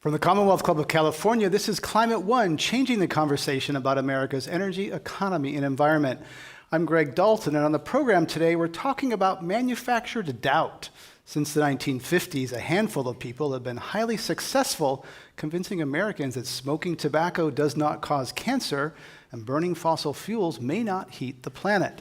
From the Commonwealth Club of California, this is Climate One, changing the conversation about America's energy, economy, and environment. I'm Greg Dalton, and on the program today, we're talking about manufactured doubt. Since the 1950s, a handful of people have been highly successful convincing Americans that smoking tobacco does not cause cancer and burning fossil fuels may not heat the planet.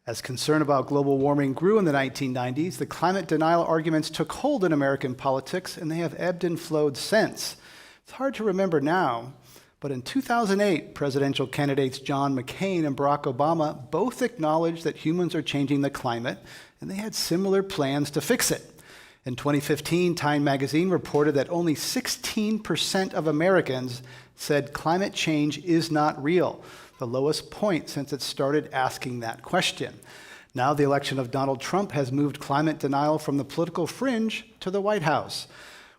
As concern about global warming grew in the 1990s, the climate denial arguments took hold in American politics, and they have ebbed and flowed since. It's hard to remember now, but in 2008, presidential candidates John McCain and Barack Obama both acknowledged that humans are changing the climate, and they had similar plans to fix it. In 2015, Time magazine reported that only 16% of Americans said climate change is not real, the lowest point since it started asking that question. Now the election of Donald Trump has moved climate denial from the political fringe to the White House.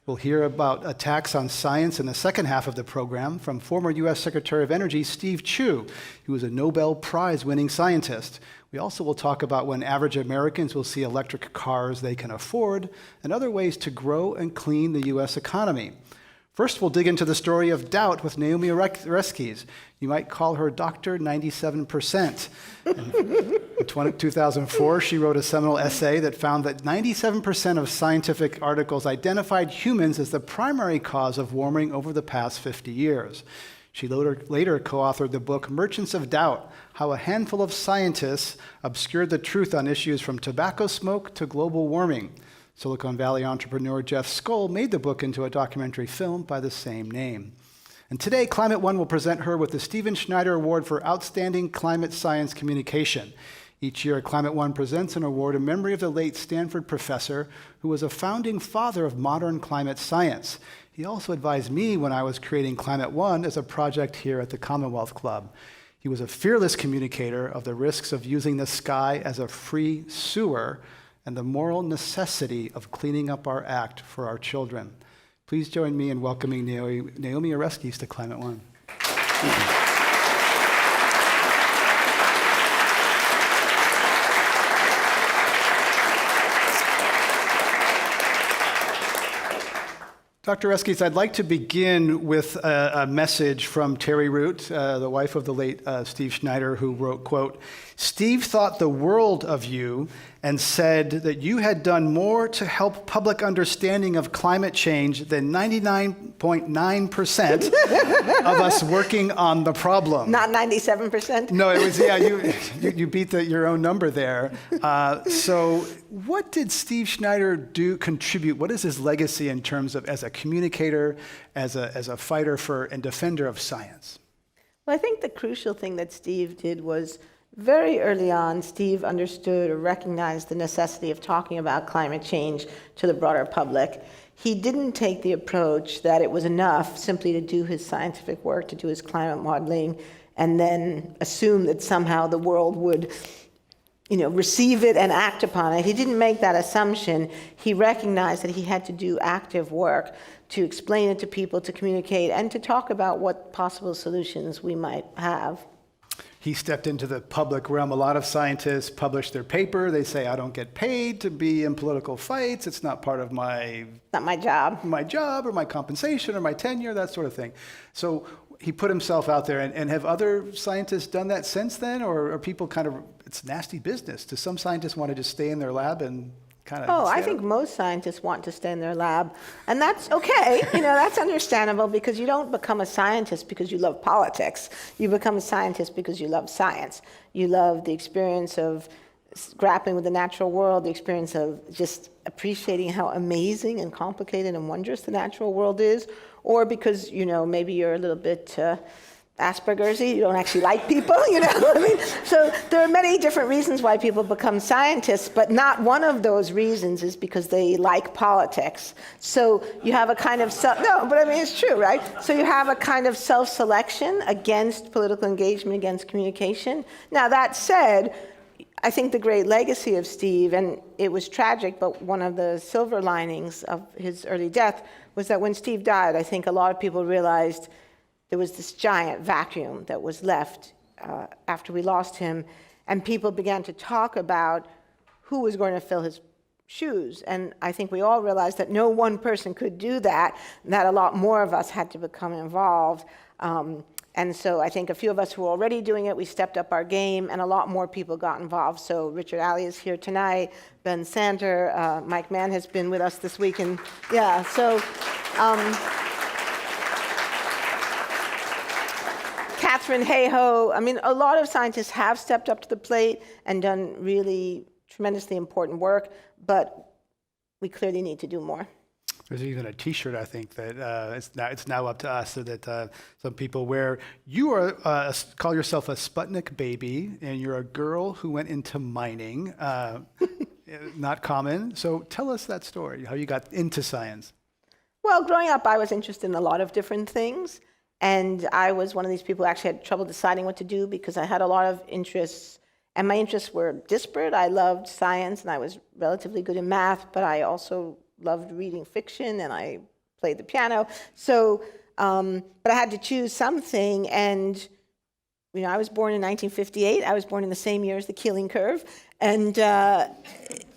We'll hear about attacks on science in the second half of the program from former U.S. Secretary of Energy Steve Chu, who is a Nobel Prize-winning scientist. We also will talk about when average Americans will see electric cars they can afford and other ways to grow and clean the U.S. economy. First, we'll dig into the story of doubt with Naomi Oreskes. You might call her Dr. 97%. In 2004, she wrote a seminal essay that found that 97% of scientific articles identified humans as the primary cause of warming over the past 50 years. She later co-authored the book Merchants of Doubt: How a Handful of Scientists Obscured the Truth on Issues from Tobacco Smoke to Global Warming. Silicon Valley entrepreneur Jeff Skoll made the book into a documentary film by the same name. And today, Climate One will present her with the Stephen Schneider Award for Outstanding Climate Science Communication. Each year, Climate One presents an award in memory of the late Stanford professor who was a founding father of modern climate science. He also advised me when I was creating Climate One as a project here at the Commonwealth Club. He was a fearless communicator of the risks of using the sky as a free sewer and the moral necessity of cleaning up our act for our children. Please join me in welcoming Naomi Oreskes to Climate One. Dr. Oreskes, I'd like to begin with a message from Terry Root, the wife of the late Steve Schneider, who wrote, quote, "Steve thought the world of you and said that you had done more to help public understanding of climate change than 99.9% of us working on the problem." Not 97%? No, it was, yeah, you beat your own number there. So what did Steve Schneider contribute? What is his legacy in terms of as a communicator, as a fighter for and defender of science? Well, I think the crucial thing that Steve did was very early on, Steve understood or recognized the necessity of talking about climate change to the broader public. He didn't take the approach that it was enough simply to do his scientific work, to do his climate modeling, and then assume that somehow the world would receive it and act upon it. He didn't make that assumption. He recognized that he had to do active work to explain it to people, to communicate, and to talk about what possible solutions we might have. He stepped into the public realm. A lot of scientists publish their paper. They say, I don't get paid to be in political fights. It's not part of not my job. My job or my compensation or my tenure, that sort of thing. So he put himself out there. And have other scientists done that since then? Or are people it's nasty business? Do some scientists want to just stay in their lab and I think most scientists want to stay in their lab, and that's okay. That's understandable, because you don't become a scientist because you love politics. You become a scientist because you love science. You love the experience of grappling with the natural world, the experience of just appreciating how amazing and complicated and wondrous the natural world is, or because, maybe you're a little bit Asperger's, you don't actually like people, So there are many different reasons why people become scientists, but not one of those reasons is because they like politics. So you have a kind of it's true, right? So you have a kind of self-selection against political engagement, against communication. Now, that said, I think the great legacy of Steve, and it was tragic, but one of the silver linings of his early death was that when Steve died, I think a lot of people realized there was this giant vacuum that was left after we lost him, and people began to talk about who was going to fill his shoes. And I think we all realized that no one person could do that, and that a lot more of us had to become involved. And so I think a few of us who were already doing it, we stepped up our game, and a lot more people got involved. So Richard Alley is here tonight, Ben Sander, Mike Mann has been with us this week, and yeah, so Catherine Hayhoe. I mean, a lot of scientists have stepped up to the plate and done really tremendously important work, but we clearly need to do more. There's even a T-shirt, I think, that it's now up to us, so that some people wear. You are call yourself a Sputnik baby, and you're a girl who went into mining. Not common. So tell us that story, how you got into science. Well, growing up, I was interested in a lot of different things, and I was one of these people who actually had trouble deciding what to do because I had a lot of interests, and my interests were disparate. I loved science, and I was relatively good in math, but I also loved reading fiction, and I played the piano. So, but I had to choose something, and you know, I was born in 1958. I was born in the same year as the Keeling curve, and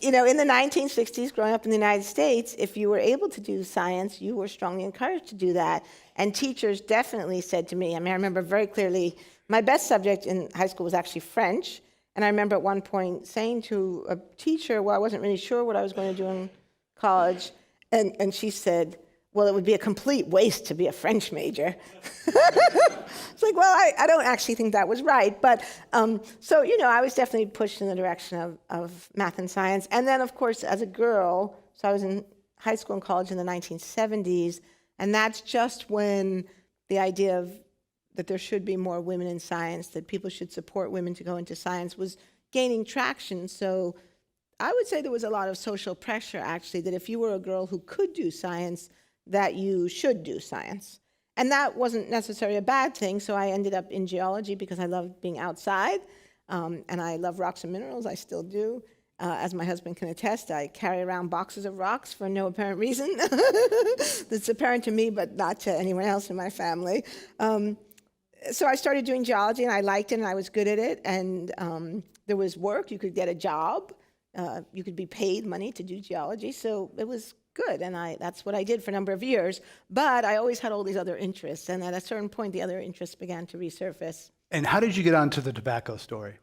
you know, in the 1960s, growing up in the United States, if you were able to do science, you were strongly encouraged to do that. And teachers definitely said to me, I mean, I remember very clearly, my best subject in high school was actually French, and I remember at one point saying to a teacher, well, I wasn't really sure what I was going to do in college, and she said, well, it would be a complete waste to be a French major. It's like, well, I don't actually think that was right, but so, you know, I was definitely pushed in the direction of math and science. And then, of course, as a girl, so I was in high school and college in the 1970s, and that's just when the idea of that there should be more women in science, that people should support women to go into science was gaining traction. So I would say there was a lot of social pressure, actually, that if you were a girl who could do science, that you should do science. And that wasn't necessarily a bad thing, so I ended up in geology because I loved being outside, and I love rocks and minerals, I still do. As my husband can attest, I carry around boxes of rocks for no apparent reason. That's apparent to me, but not to anyone else in my family. So I started doing geology, and I liked it, and I was good at it, and there was work. You could get a job. You could be paid money to do geology, so it was good, and that's what I did for a number of years. But I always had all these other interests, and at a certain point, the other interests began to resurface. And how did you get onto the tobacco story?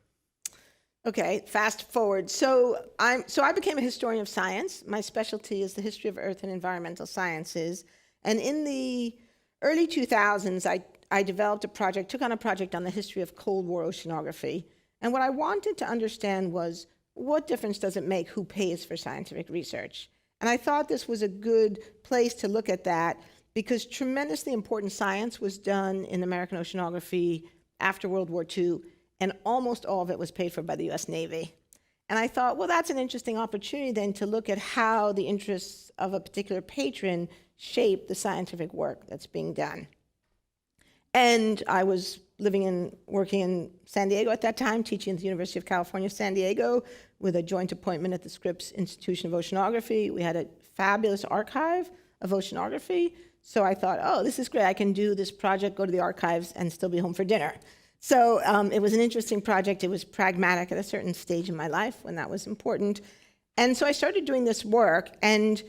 Okay, fast forward. So I became a historian of science. My specialty is the history of earth and environmental sciences. And in the early 2000s, I developed took on a project on the history of Cold War oceanography. And what I wanted to understand was, what difference does it make who pays for scientific research? And I thought this was a good place to look at that because tremendously important science was done in American oceanography after World War II, and almost all of it was paid for by the US Navy. And I thought, well, that's an interesting opportunity then to look at how the interests of a particular patron shape the scientific work that's being done. And I was working in San Diego at that time, teaching at the University of California, San Diego, with a joint appointment at the Scripps Institution of Oceanography. We had a fabulous archive of oceanography. So I thought, oh, this is great. I can do this project, go to the archives, and still be home for dinner. So it was an interesting project. It was pragmatic at a certain stage in my life when that was important. And so I started doing this work and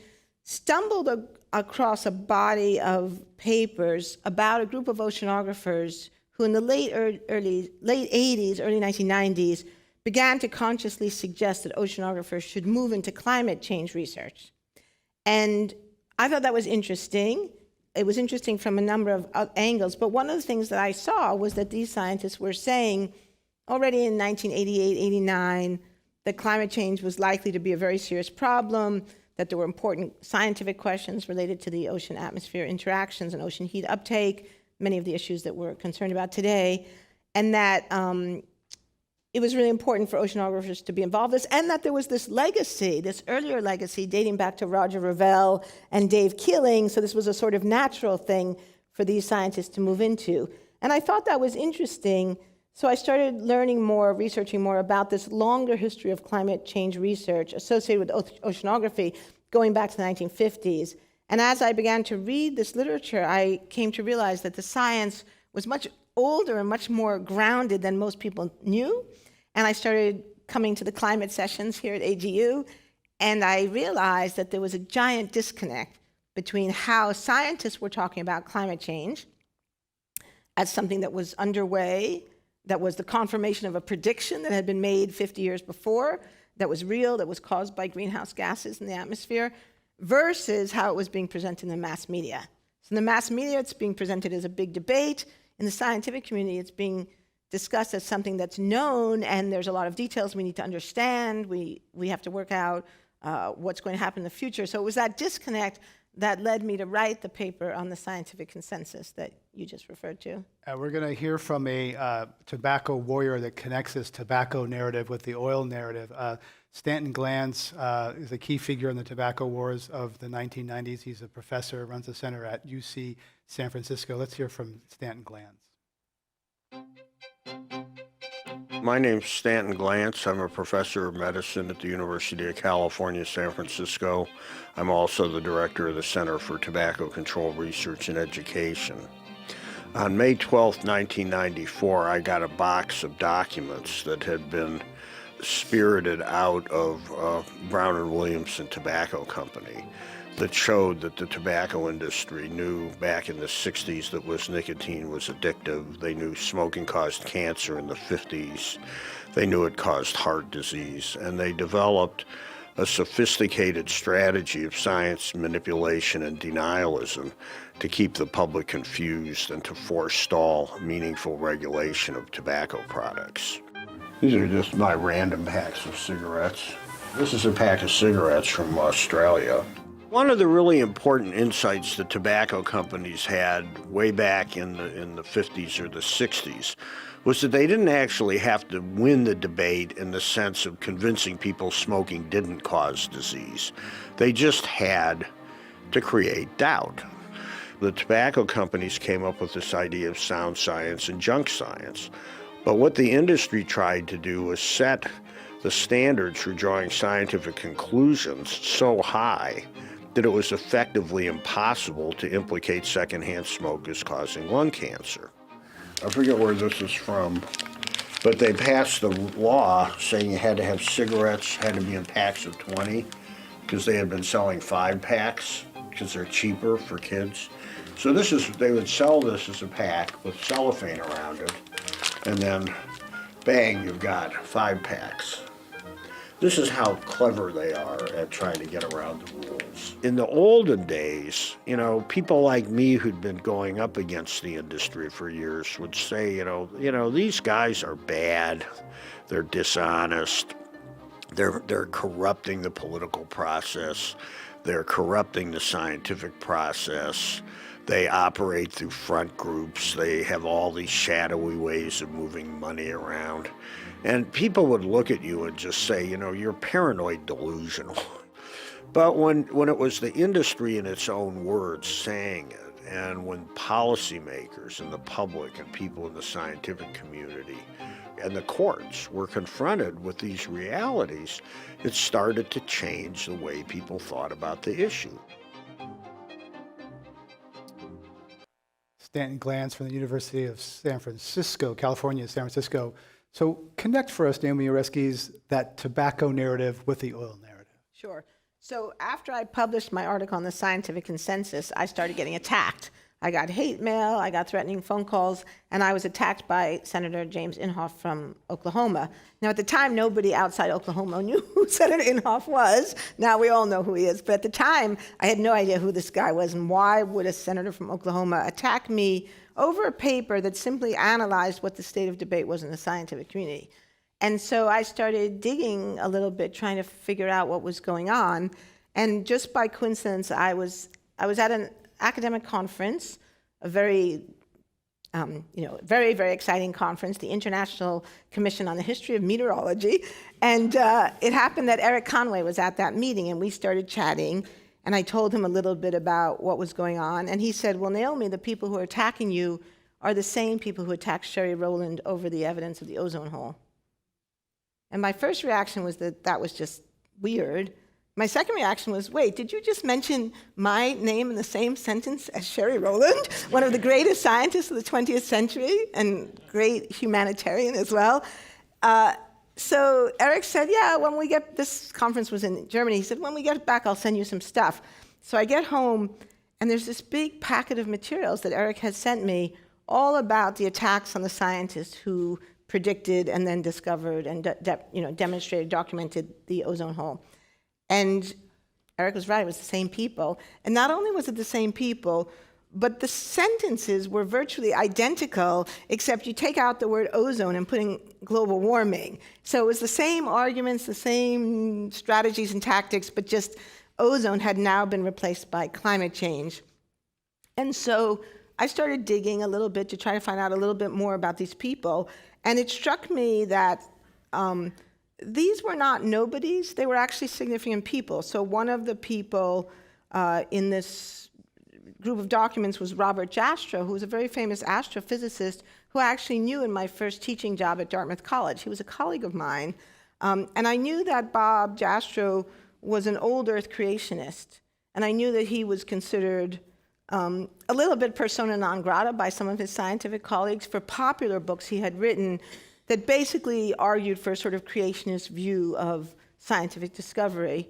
stumbled across a body of papers about a group of oceanographers who in the late 80s, early 1990s, began to consciously suggest that oceanographers should move into climate change research. And I thought that was interesting. It was interesting from a number of angles, but one of the things that I saw was that these scientists were saying already in 1988, 89, that climate change was likely to be a very serious problem, that there were important scientific questions related to the ocean-atmosphere interactions and ocean heat uptake, many of the issues that we're concerned about today, and that it was really important for oceanographers to be involved in this, and that there was this legacy, this earlier legacy dating back to Roger Revelle and Dave Keeling, so this was a sort of natural thing for these scientists to move into. And I thought that was interesting, so I started learning more, researching more about this longer history of climate change research associated with oceanography going back to the 1950s. And as I began to read this literature, I came to realize that the science was much older and much more grounded than most people knew. And I started coming to the climate sessions here at AGU. And I realized that there was a giant disconnect between how scientists were talking about climate change as something that was underway, that was the confirmation of a prediction that had been made 50 years before, that was real, that was caused by greenhouse gases in the atmosphere, versus how it was being presented in the mass media. So in the mass media, it's being presented as a big debate. In the scientific community, it's being discussed as something that's known, and there's a lot of details we need to understand. We have to work out what's going to happen in the future. So it was that disconnect that led me to write the paper on the scientific consensus that you just referred to. We're going to hear from a tobacco warrior that connects this tobacco narrative with the oil narrative. Stanton Glantz is a key figure in the tobacco wars of the 1990s. He's a professor, runs a center at UC San Francisco. Let's hear from Stanton Glantz. My name's Stanton Glantz. I'm a professor of medicine at the University of California, San Francisco. I'm also the director of the Center for Tobacco Control Research and Education. On May 12, 1994, I got a box of documents that had been spirited out of Brown & Williamson Tobacco Company that showed that the tobacco industry knew back in the 60s that nicotine was addictive. They knew smoking caused cancer in the 50s. They knew it caused heart disease. And they developed a sophisticated strategy of science manipulation and denialism to keep the public confused and to forestall meaningful regulation of tobacco products. These are just my random packs of cigarettes. This is a pack of cigarettes from Australia. One of the really important insights that tobacco companies had way back in the 50s or the 60s was that they didn't actually have to win the debate in the sense of convincing people smoking didn't cause disease. They just had to create doubt. The tobacco companies came up with this idea of sound science and junk science. But what the industry tried to do was set the standards for drawing scientific conclusions so high that it was effectively impossible to implicate secondhand smoke as causing lung cancer. I forget where this is from, but they passed the law saying you had to have cigarettes, had to be in packs of 20, because they had been selling 5-packs, because they're cheaper for kids. So they would sell this as a pack with cellophane around it, and then bang, you've got 5-packs. This is how clever they are at trying to get around the rules. In the olden days, people like me who'd been going up against the industry for years would say, these guys are bad, they're dishonest, they're corrupting the political process, they're corrupting the scientific process, they operate through front groups, they have all these shadowy ways of moving money around. And people would look at you and just say, you're paranoid delusional. But when it was the industry in its own words saying it, and when policymakers and the public and people in the scientific community and the courts were confronted with these realities, it started to change the way people thought about the issue. Stanton Glantz from the University of San Francisco, California, San Francisco. So connect for us, Naomi Oreskes, that tobacco narrative with the oil narrative. Sure. So after I published my article on the scientific consensus, I started getting attacked. I got hate mail, I got threatening phone calls, and I was attacked by Senator James Inhofe from Oklahoma. Now, at the time, nobody outside Oklahoma knew who Senator Inhofe was. Now we all know who he is. But at the time, I had no idea who this guy was, and why would a senator from Oklahoma attack me over a paper that simply analyzed what the state of debate was in the scientific community. And so I started digging a little bit, trying to figure out what was going on. And just by coincidence, I was at an academic conference, a very, very, very exciting conference, the International Commission on the History of Meteorology. And it happened that Eric Conway was at that meeting, and we started chatting. And I told him a little bit about what was going on. And he said, well, Naomi, the people who are attacking you are the same people who attacked Sherry Rowland over the evidence of the ozone hole. And my first reaction was that was just weird. My second reaction was, wait, did you just mention my name in the same sentence as Sherry Rowland, one of the greatest scientists of the 20th century and great humanitarian as well? So Eric said, yeah, when we get, this conference was in Germany, he said, when we get back, I'll send you some stuff. So I get home, and there's this big packet of materials that Eric had sent me, all about the attacks on the scientists who predicted and then discovered and demonstrated, documented the ozone hole. And Eric was right, it was the same people. And not only was it the same people, but the sentences were virtually identical, except you take out the word ozone and put in global warming. So it was the same arguments, the same strategies and tactics, but just ozone had now been replaced by climate change. And so I started digging a little bit to try to find out a little bit more about these people. And it struck me that these were not nobodies, they were actually significant people. So one of the people in this group of documents was Robert Jastrow, who was a very famous astrophysicist who I actually knew in my first teaching job at Dartmouth College. He was a colleague of mine. And I knew that Bob Jastrow was an old Earth creationist. And I knew that he was considered a little bit persona non grata by some of his scientific colleagues for popular books he had written that basically argued for a sort of creationist view of scientific discovery.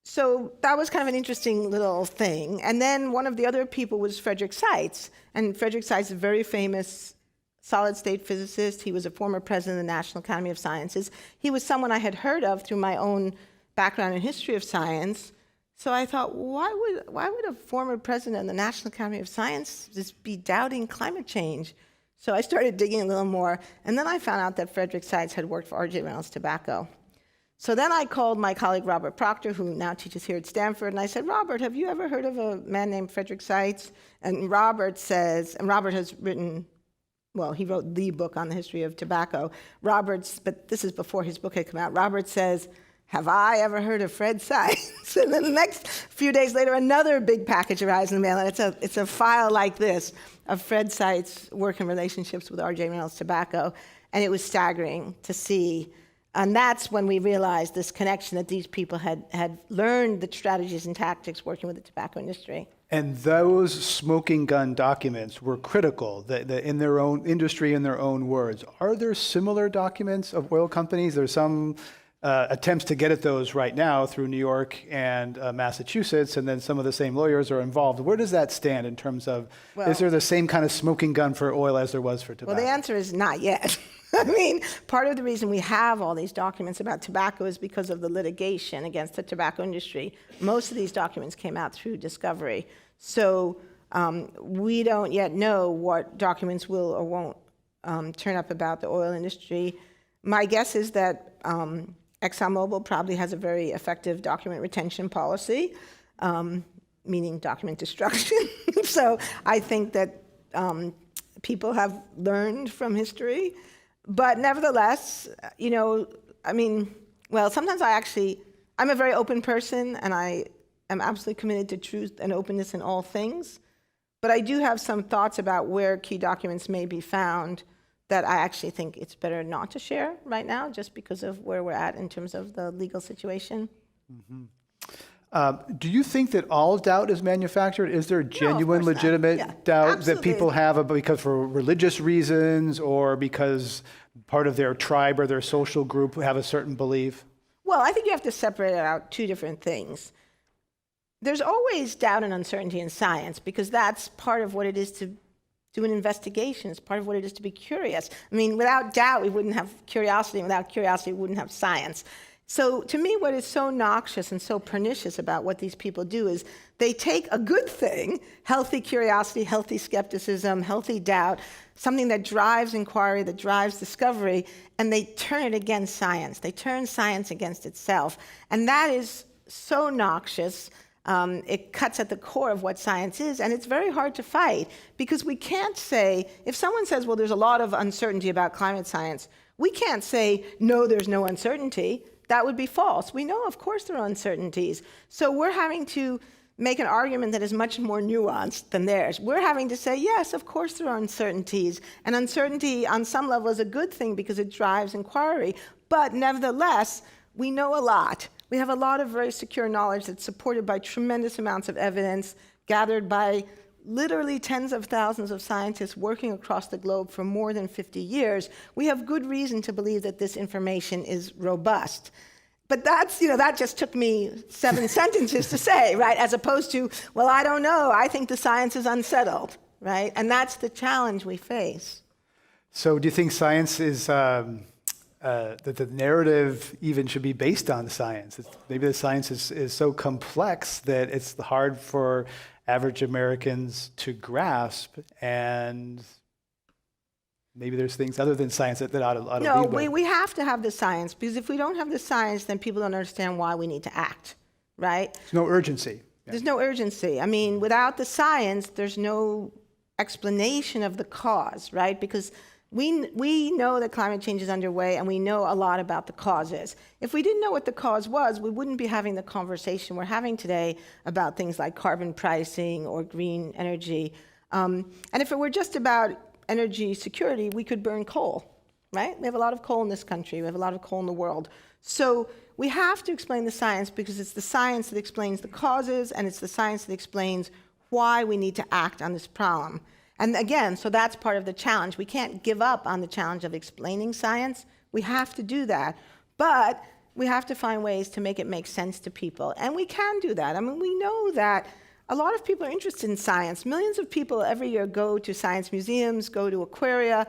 So that was kind of an interesting little thing. And then one of the other people was Frederick Seitz. And Frederick Seitz is a very famous solid-state physicist. He was a former president of the National Academy of Sciences. He was someone I had heard of through my own background in history of science. So I thought, why would a former president of the National Academy of Sciences be doubting climate change? So I started digging a little more. And then I found out that Frederick Seitz had worked for R.J. Reynolds Tobacco. So then I called my colleague Robert Proctor, who now teaches here at Stanford, and I said, Robert, have you ever heard of a man named Frederick Seitz? And Robert says, and Robert has written, well, he wrote the book on the history of tobacco. But this is before his book had come out. Robert says, have I ever heard of Fred Seitz? And then the next few days later, another big package arrives in the mail, and it's a file like this of Fred Seitz's work and relationships with R.J. Reynolds Tobacco, and it was staggering to see. And that's when we realized this connection that these people had learned the strategies and tactics working with the tobacco industry. And those smoking gun documents were critical in their own industry, in their own words. Are there similar documents of oil companies? There's some attempts to get at those right now through New York and Massachusetts, and then some of the same lawyers are involved. Where does that stand in terms of, is there the same kind of smoking gun for oil as there was for tobacco? Well, the answer is not yet. I mean, part of the reason we have all these documents about tobacco is because of the litigation against the tobacco industry. Most of these documents came out through discovery. So we don't yet know what documents will or won't turn up about the oil industry. My guess is that ExxonMobil probably has a very effective document retention policy, meaning document destruction. So I think that people have learned from history. But nevertheless, sometimes I'm a very open person, and I am absolutely committed to truth and openness in all things. But I do have some thoughts about where key documents may be found that I actually think it's better not to share right now, just because of where we're at in terms of the legal situation. Mm-hmm. Do you think that all doubt is manufactured? Is there genuine, legitimate doubt that people have because for religious reasons or because part of their tribe or their social group have a certain belief? Well, I think you have to separate out two different things. There's always doubt and uncertainty in science because that's part of what it is to do an investigation. It's part of what it is to be curious. I mean, without doubt, we wouldn't have curiosity, and without curiosity, we wouldn't have science. So to me, what is so noxious and so pernicious about what these people do is they take a good thing, healthy curiosity, healthy skepticism, healthy doubt, something that drives inquiry, that drives discovery, and they turn it against science. They turn science against itself. And that is so noxious. It cuts at the core of what science is, and it's very hard to fight because we can't say, if someone says, well, there's a lot of uncertainty about climate science, we can't say, no, there's no uncertainty. That would be false. We know, of course, there are uncertainties. So we're having to make an argument that is much more nuanced than theirs. We're having to say, yes, of course there are uncertainties. And uncertainty on some level is a good thing because it drives inquiry. But nevertheless, we know a lot. We have a lot of very secure knowledge that's supported by tremendous amounts of evidence gathered by literally tens of thousands of scientists working across the globe for more than 50 years, we have good reason to believe that this information is robust. But that's, that just took me 7 sentences to say, right? As opposed to, well, I don't know, I think the science is unsettled, right? And that's the challenge we face. So do you think science is, that the narrative even should be based on science? Maybe the science is so complex that it's hard for average Americans to grasp, and maybe there's things other than science that ought to No, lead with. we have to have the science, because if we don't have the science, then people don't understand why we need to act, right? There's no urgency. There's no urgency. I mean, without the science, there's no explanation of the cause, right? Because we know that climate change is underway, and we know a lot about the causes. If we didn't know what the cause was, we wouldn't be having the conversation we're having today about things like carbon pricing or green energy. And if it were just about energy security, we could burn coal, right? We have a lot of coal in this country. We have a lot of coal in the world. So we have to explain the science, because it's the science that explains the causes, and it's the science that explains why we need to act on this problem. And again, so that's part of the challenge. We can't give up on the challenge of explaining science. We have to do that. But we have to find ways to make it make sense to people. And we can do that. I mean, we know that a lot of people are interested in science. Millions of people every year go to science museums, go to aquaria.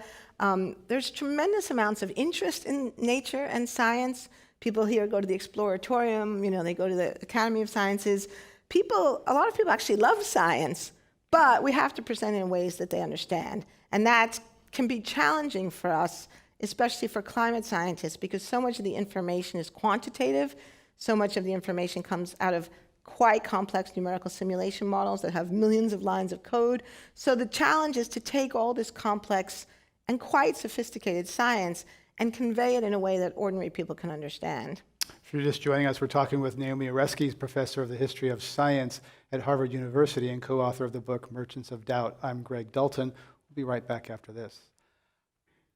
There's tremendous amounts of interest in nature and science. People here go to the Exploratorium, they go to the Academy of Sciences. A lot of people actually love science, but we have to present it in ways that they understand. And that can be challenging for us, especially for climate scientists, because so much of the information is quantitative. So much of the information comes out of quite complex numerical simulation models that have millions of lines of code. So the challenge is to take all this complex and quite sophisticated science and convey it in a way that ordinary people can understand. If you're just joining us, we're talking with Naomi Oreskes, professor of the history of science at Harvard University and co-author of the book Merchants of Doubt. I'm Greg Dalton. We'll be right back after this.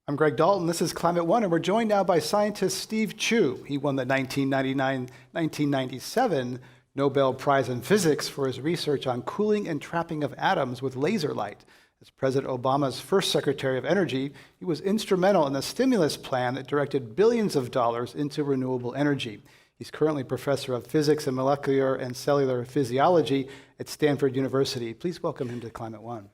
I'm Greg Dalton. This is Climate One, and we're joined now by scientist Steve Chu. He won the 1997 Nobel Prize in Physics for his research on cooling and trapping of atoms with laser light. As President Obama's first Secretary of Energy, he was instrumental in the stimulus plan that directed billions of dollars into renewable energy. He's currently professor of physics and molecular and cellular physiology at Stanford University. Please welcome him to Climate One.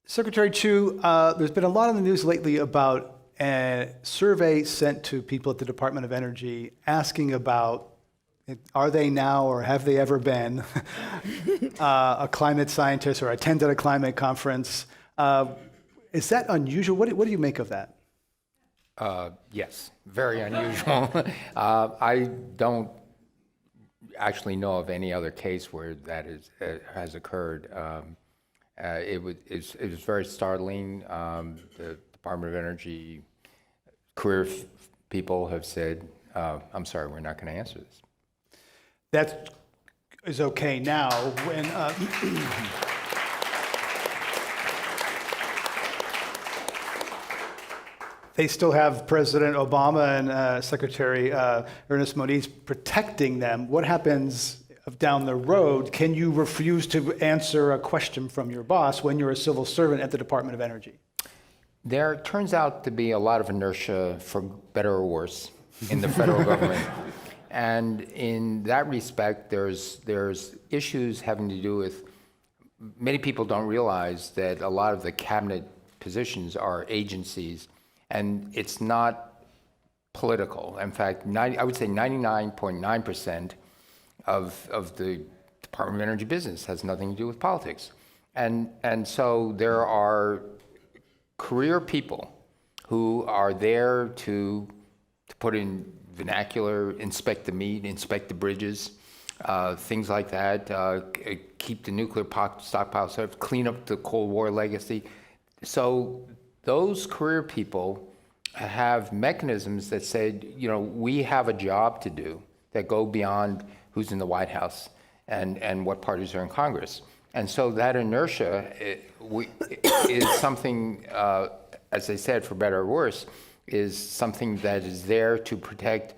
Secretary Chu, there's been a lot in the news lately about a survey sent to people at the Department of Energy asking about, are they now or have they ever been a climate scientist or attended a climate conference? Is that unusual? What do you make of that? Yes, very unusual. I don't actually know of any other case where that has occurred. It was very startling. The Department of Energy career people have said, I'm sorry, we're not going to answer this. That is okay now. When they still have President Obama and Secretary Ernest Moniz protecting them, what happens down the road? Can you refuse to answer a question from your boss when you're a civil servant at the Department of Energy? There turns out to be a lot of inertia, for better or worse, in the federal government. And in that respect, there's issues having to do with, many people don't realize that a lot of the cabinet positions are agencies, and it's not political. In fact, I would say 99.9% of the Department of Energy business has nothing to do with politics. And so there are career people who are there to put in vernacular, inspect the meat, inspect the bridges, things like that, keep the nuclear stockpile safe, clean up the Cold War legacy. So those career people have mechanisms that say, we have a job to do that go beyond who's in the White House and what parties are in Congress. And so that inertia is something as I said, for better or worse, is something that is there to protect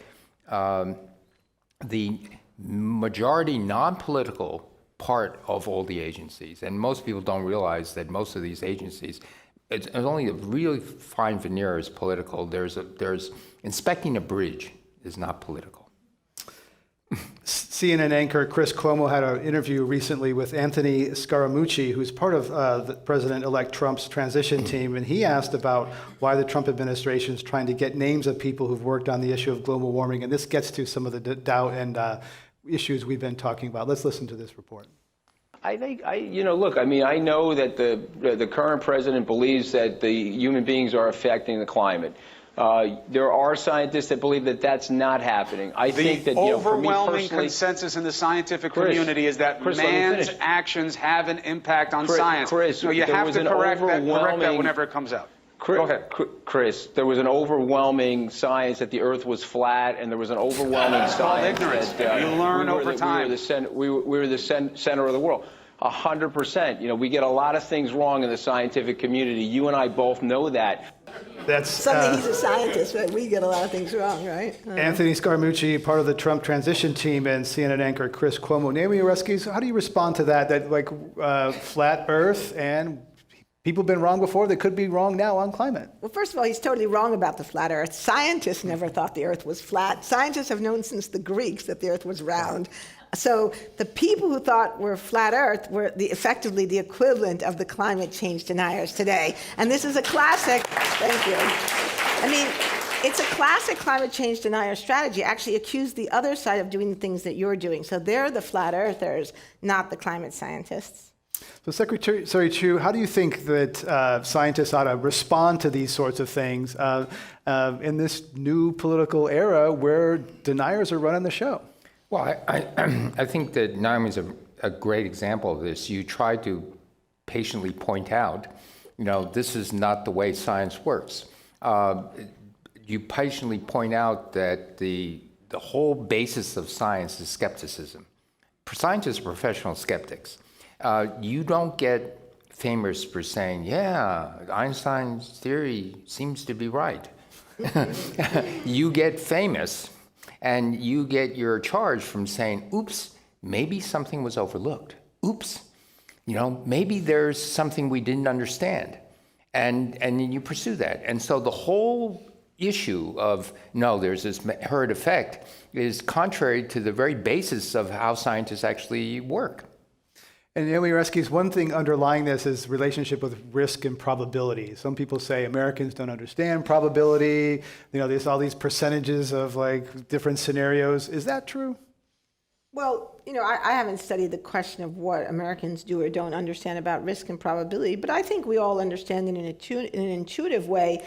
the majority non-political part of all the agencies. And most people don't realize that most of these agencies, it's only a really fine veneer is political. There's inspecting a bridge is not political. CNN anchor Chris Cuomo had an interview recently with Anthony Scaramucci, who's part of the President-elect Trump's transition team, and he asked about why the Trump administration is trying to get names of people who've worked on the issue of global warming, and this gets to some of the doubt and issues we've been talking about. Let's listen to this report. I think, look, I mean, I know that the current president believes that the human beings are affecting the climate. There are scientists that believe that that's not happening. I think that, the for me overwhelming personally, consensus in the scientific Chris, community is that Chris, let me man's finish. actions have an impact on Chris, science. Chris, so you there have was to an correct that overwhelming- whenever it comes out. Chris, Go ahead. Chris, there was an overwhelming science that the Earth was flat, and there was an overwhelming science ignorance. that You learn over time. We were the center of the world. 100%. We get a lot of things wrong in the scientific community. You and I both know that. That's Suddenly he's a scientist, but we get a lot of things wrong, right? Anthony Scaramucci, part of the Trump transition team, and CNN anchor Chris Cuomo. Naomi Oreskes, how do you respond to that? That like flat Earth and people have been wrong before, they could be wrong now on climate. Well, first of all, he's totally wrong about the flat Earth. Scientists never thought the Earth was flat. Scientists have known since the Greeks that the Earth was round. So the people who thought were flat Earth were effectively the equivalent of the climate change deniers today. And this is a classic, thank you. I mean, it's a classic climate change denier strategy, actually accuse the other side of doing the things that you're doing. So they're the flat earthers, not the climate scientists. So Secretary Chu, how do you think that scientists ought to respond to these sorts of things in this new political era where deniers are running the show? Well, I think that Naomi's a great example of this. You try to patiently point out, this is not the way science works. You patiently point out that the whole basis of science is skepticism. Scientists are professional skeptics. You don't get famous for saying, yeah, Einstein's theory seems to be right. You get famous and you get your charge from saying, oops, maybe something was overlooked. Oops, maybe there's something we didn't understand. And then you pursue that. And so the whole issue of, no, there's this herd effect is contrary to the very basis of how scientists actually work. And Naomi Oreskes, one thing underlying this is relationship with risk and probability. Some people say Americans don't understand probability. There's all these percentages of like different scenarios. Is that true? Well, I haven't studied the question of what Americans do or don't understand about risk and probability, but I think we all understand in an intuitive way.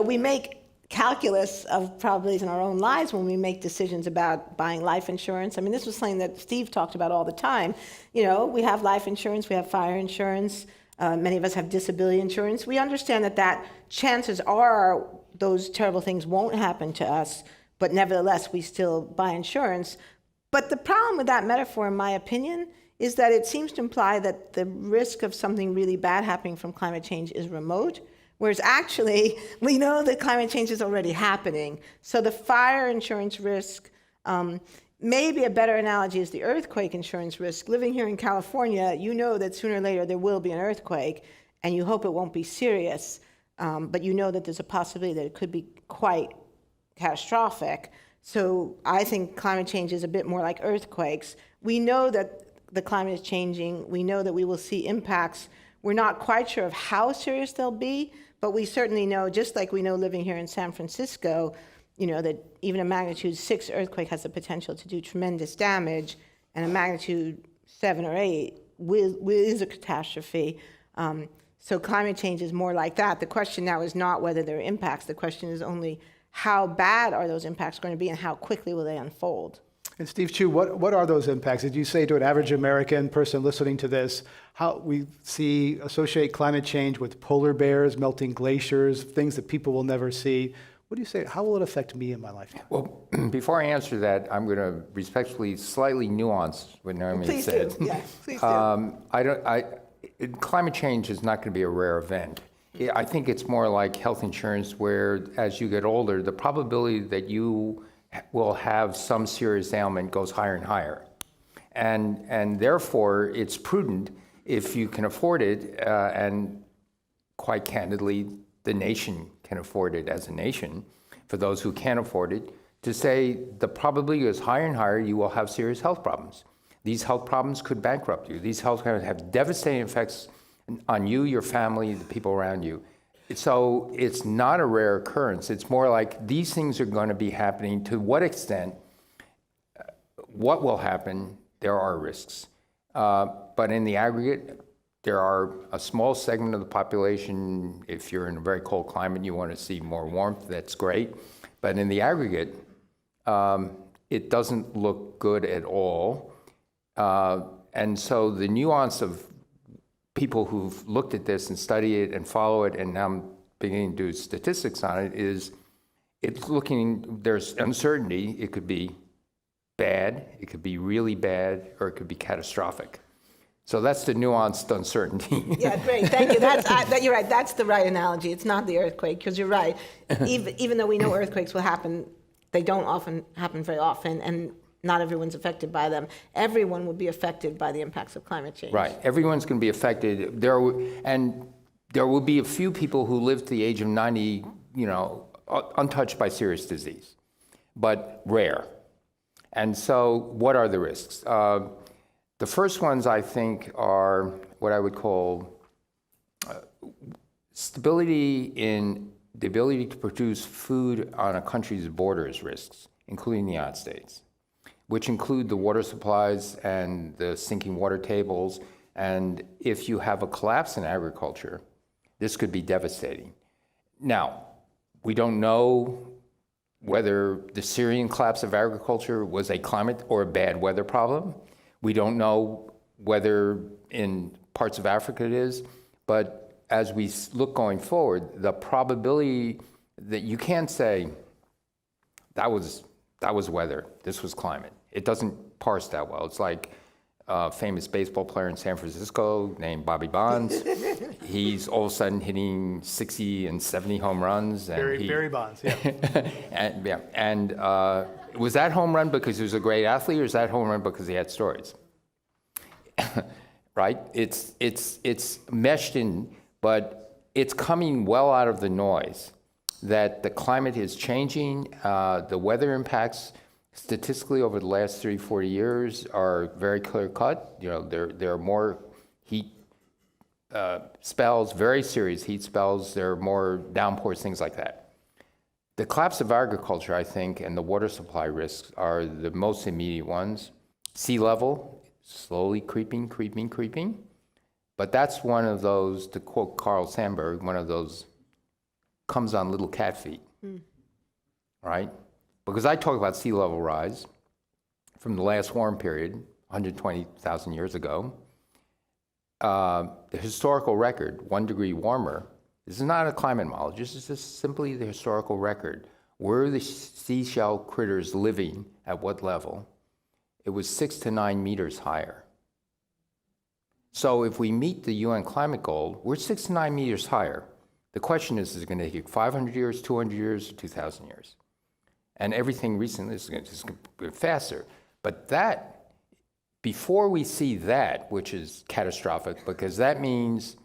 We make calculus of probabilities in our own lives when we make decisions about buying life insurance. I mean, this was something that Steve talked about all the time. We have life insurance, we have fire insurance, many of us have disability insurance. We understand that chances are those terrible things won't happen to us, but nevertheless, we still buy insurance. But the problem with that metaphor, in my opinion, is that it seems to imply that the risk of something really bad happening from climate change is remote, whereas actually, we know that climate change is already happening. So the fire insurance risk, maybe a better analogy is the earthquake insurance risk. Living here in California, you know that sooner or later there will be an earthquake, and you hope it won't be serious, but you know that there's a possibility that it could be quite catastrophic. So I think climate change is a bit more like earthquakes. We know that the climate is changing. We know that we will see impacts. We're not quite sure of how serious they'll be, but we certainly know, just like we know living here in San Francisco, that even a magnitude 6 earthquake has the potential to do tremendous damage, and a magnitude 7 or 8 is a catastrophe. So climate change is more like that. The question now is not whether there are impacts. The question is only how bad are those impacts going to be and how quickly will they unfold. And Steve Chu, what are those impacts? Did you say to an average American person listening to this, how we associate climate change with polar bears, melting glaciers, things that people will never see? What do you say? How will it affect me in my lifetime? Well, before I answer that, I'm going to respectfully, slightly nuance what Naomi said. Please do. Yeah, please do. Climate change is not going to be a rare event. I think it's more like health insurance, where as you get older, the probability that you will have some serious ailment goes higher and higher. And therefore, it's prudent if you can afford it, and quite candidly, the nation can afford it as a nation, for those who can't afford it, to say the probability is higher and higher you will have serious health problems. These health problems could bankrupt you. These health problems have devastating effects on you, your family, the people around you. So it's not a rare occurrence. It's more like these things are going to be happening. To what extent, what will happen, there are risks. But in the aggregate, there are a small segment of the population. If you're in a very cold climate, you want to see more warmth, that's great. But in the aggregate, it doesn't look good at all. And so the nuance of people who've looked at this and studied it and follow it, and now I'm beginning to do statistics on it, is it's looking, there's uncertainty. It could be bad, it could be really bad, or it could be catastrophic. So that's the nuanced uncertainty. Yeah, great. Thank you. You're right. That's the right analogy. It's not the earthquake, because you're right. Even though we know earthquakes will happen, they don't often happen very often, and not everyone's affected by them. Everyone will be affected by the impacts of climate change. Right. Everyone's going to be affected. There will be a few people who live to the age of 90, untouched by serious disease, but rare. And so what are the risks? The first ones, I think, are what I would call stability in the ability to produce food on a country's borders risks, including the United States, which include the water supplies and the sinking water tables. And if you have a collapse in agriculture, this could be devastating. Now, we don't know whether the Syrian collapse of agriculture was a climate or a bad weather problem. We don't know whether in parts of Africa it is, but as we look going forward, the probability that you can't say that was weather, this was climate. It doesn't parse that well. It's like a famous baseball player in San Francisco named Bobby Bonds. He's all of a sudden hitting 60 and 70 home runs. And Barry Bonds, yeah. and was that home run because he was a great athlete, or is that home run because he had steroids? Right? It's meshed in, but it's coming well out of the noise that the climate is changing. The weather impacts statistically over the last 30-40 years are very clear-cut. There are more heat spells, very serious heat spells. There are more downpours, things like that. The collapse of agriculture, I think, and the water supply risks are the most immediate ones. Sea level, slowly creeping. But that's one of those, to quote Carl Sandburg, one of those comes on little cat feet, right? Because I talk about sea level rise from the last warm period, 120,000 years ago. The historical record, 1 degree warmer, this is not a climate model, this is just simply the historical record. Were the seashell critters living at what level? It was 6 to 9 meters higher. So if we meet the UN climate goal, we're 6 to 9 meters higher. The question is it going to take 500 years, 200 years, or 2,000 years? And everything recently is going to go faster. But that, before we see that, which is catastrophic, because that means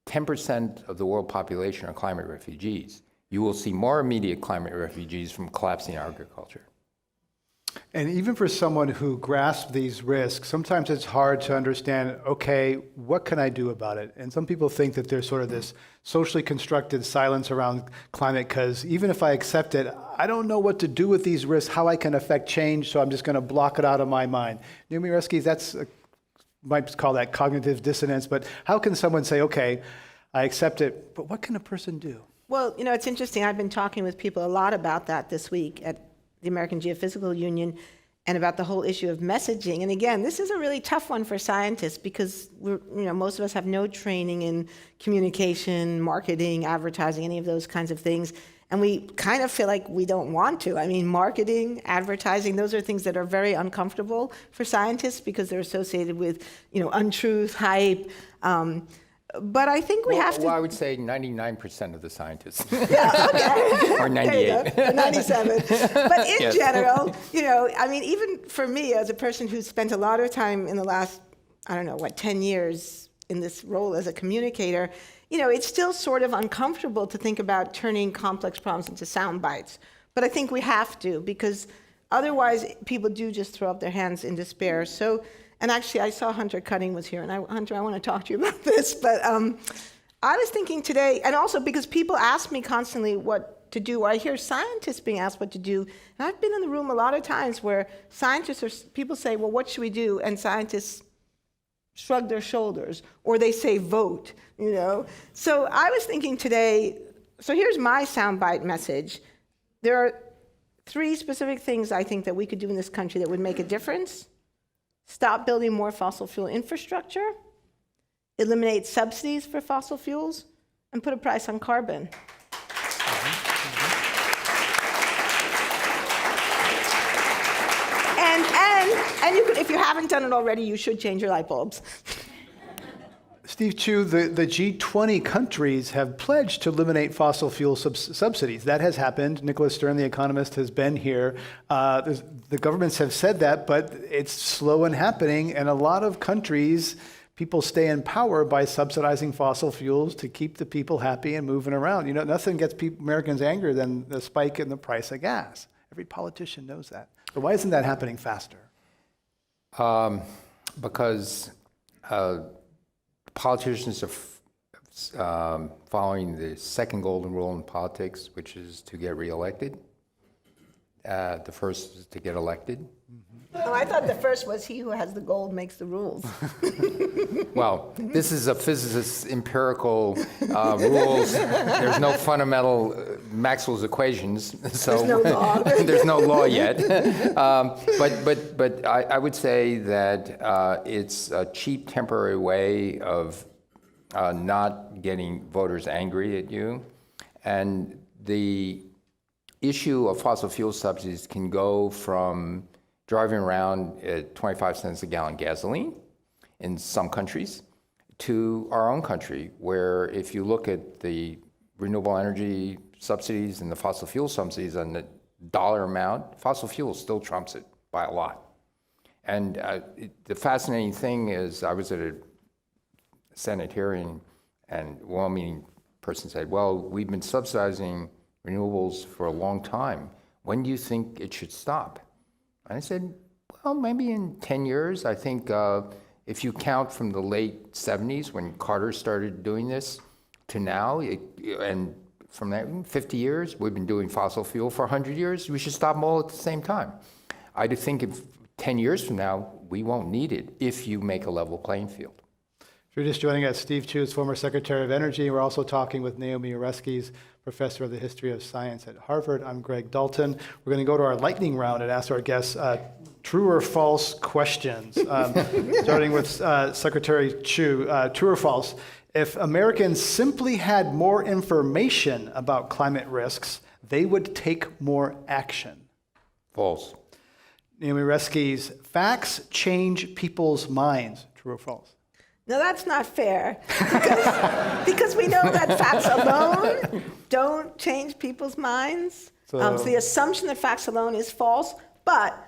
10% of the world population are climate refugees, you will see more immediate climate refugees from collapsing agriculture. And even for someone who grasps these risks, sometimes it's hard to understand, okay, what can I do about it? And some people think that there's sort of this socially constructed silence around climate because even if I accept it, I don't know what to do with these risks, how I can affect change, so I'm just going to block it out of my mind. Naomi Oreskes, might call that cognitive dissonance, but how can someone say, okay, I accept it, but what can a person do? Well, it's interesting. I've been talking with people a lot about that this week at the American Geophysical Union, and about the whole issue of messaging. And again, this is a really tough one for scientists because most of us have no training in communication, marketing, advertising, any of those kinds of things. And we kind of feel like we don't want to. I mean, marketing, advertising, those are things that are very uncomfortable for scientists because they're associated with, untruth, hype. But I think we have to. Well, I would say 99% of the scientists. Yeah, okay. Or There you 98. go, 97. But in Yes. general, I mean, even for me as a person who's spent a lot of time in the last, 10 years in this role as a communicator, it's still sort of uncomfortable to think about turning complex problems into sound bites. But I think we have to, because otherwise people do just throw up their hands in despair. So, and actually I saw Hunter Cutting was here, and Hunter, I want to talk to you about this, but I was thinking today, and also because people ask me constantly what to do, or I hear scientists being asked what to do, and I've been in the room a lot of times where people say, well, what should we do? And scientists shrug their shoulders, or they say vote, So I was thinking today, so here's my soundbite message. There are 3 specific things I think that we could do in this country that would make a difference. Stop building more fossil fuel infrastructure, eliminate subsidies for fossil fuels, and put a price on carbon. And you could, if you haven't done it already, you should change your light bulbs. Steve Chu, the G20 countries have pledged to eliminate fossil fuel subsidies. That has happened. Nicholas Stern, the economist, has been here. The governments have said that, but it's slow in happening. And a lot of countries, people stay in power by subsidizing fossil fuels to keep the people happy and moving around. Nothing gets Americans angrier than the spike in the price of gas. Every politician knows that. But why isn't that happening faster? Because politicians are following the second golden rule in politics, which is to get reelected. The first is to get elected. Oh, I thought the first was he who has the gold makes the rules. Well, this is a physicist's empirical rules. There's no fundamental Maxwell's equations, so There's no law. there's no law yet. But I would say that it's a cheap, temporary way of not getting voters angry at you, and the issue of fossil fuel subsidies can go from driving around at 25 cents a gallon gasoline in some countries to our own country, where if you look at the renewable energy subsidies and the fossil fuel subsidies and the dollar amount, fossil fuel still trumps it by a lot. And the fascinating thing is, I was at a Senate hearing, and a well-meaning person said, well, we've been subsidizing renewables for a long time. When do you think it should stop? And I said, well, maybe in 10 years. I think if you count from the late 70s when Carter started doing this to now, and from that 50 years, we've been doing fossil fuel for 100 years, we should stop them all at the same time. I do think if 10 years from now, we won't need it if you make a level playing field. If you're just joining us, Steve Chu is former Secretary of Energy. We're also talking with Naomi Oreskes, Professor of the History of Science at Harvard. I'm Greg Dalton. We're going to go to our lightning round and ask our guests true or false questions. Starting with Secretary Chu, true or false? If Americans simply had more information about climate risks, they would take more action. False. Naomi Oreskes, facts change people's minds. True or false? No, that's not fair, because we know that facts alone don't change people's minds. So the assumption that facts alone is false, but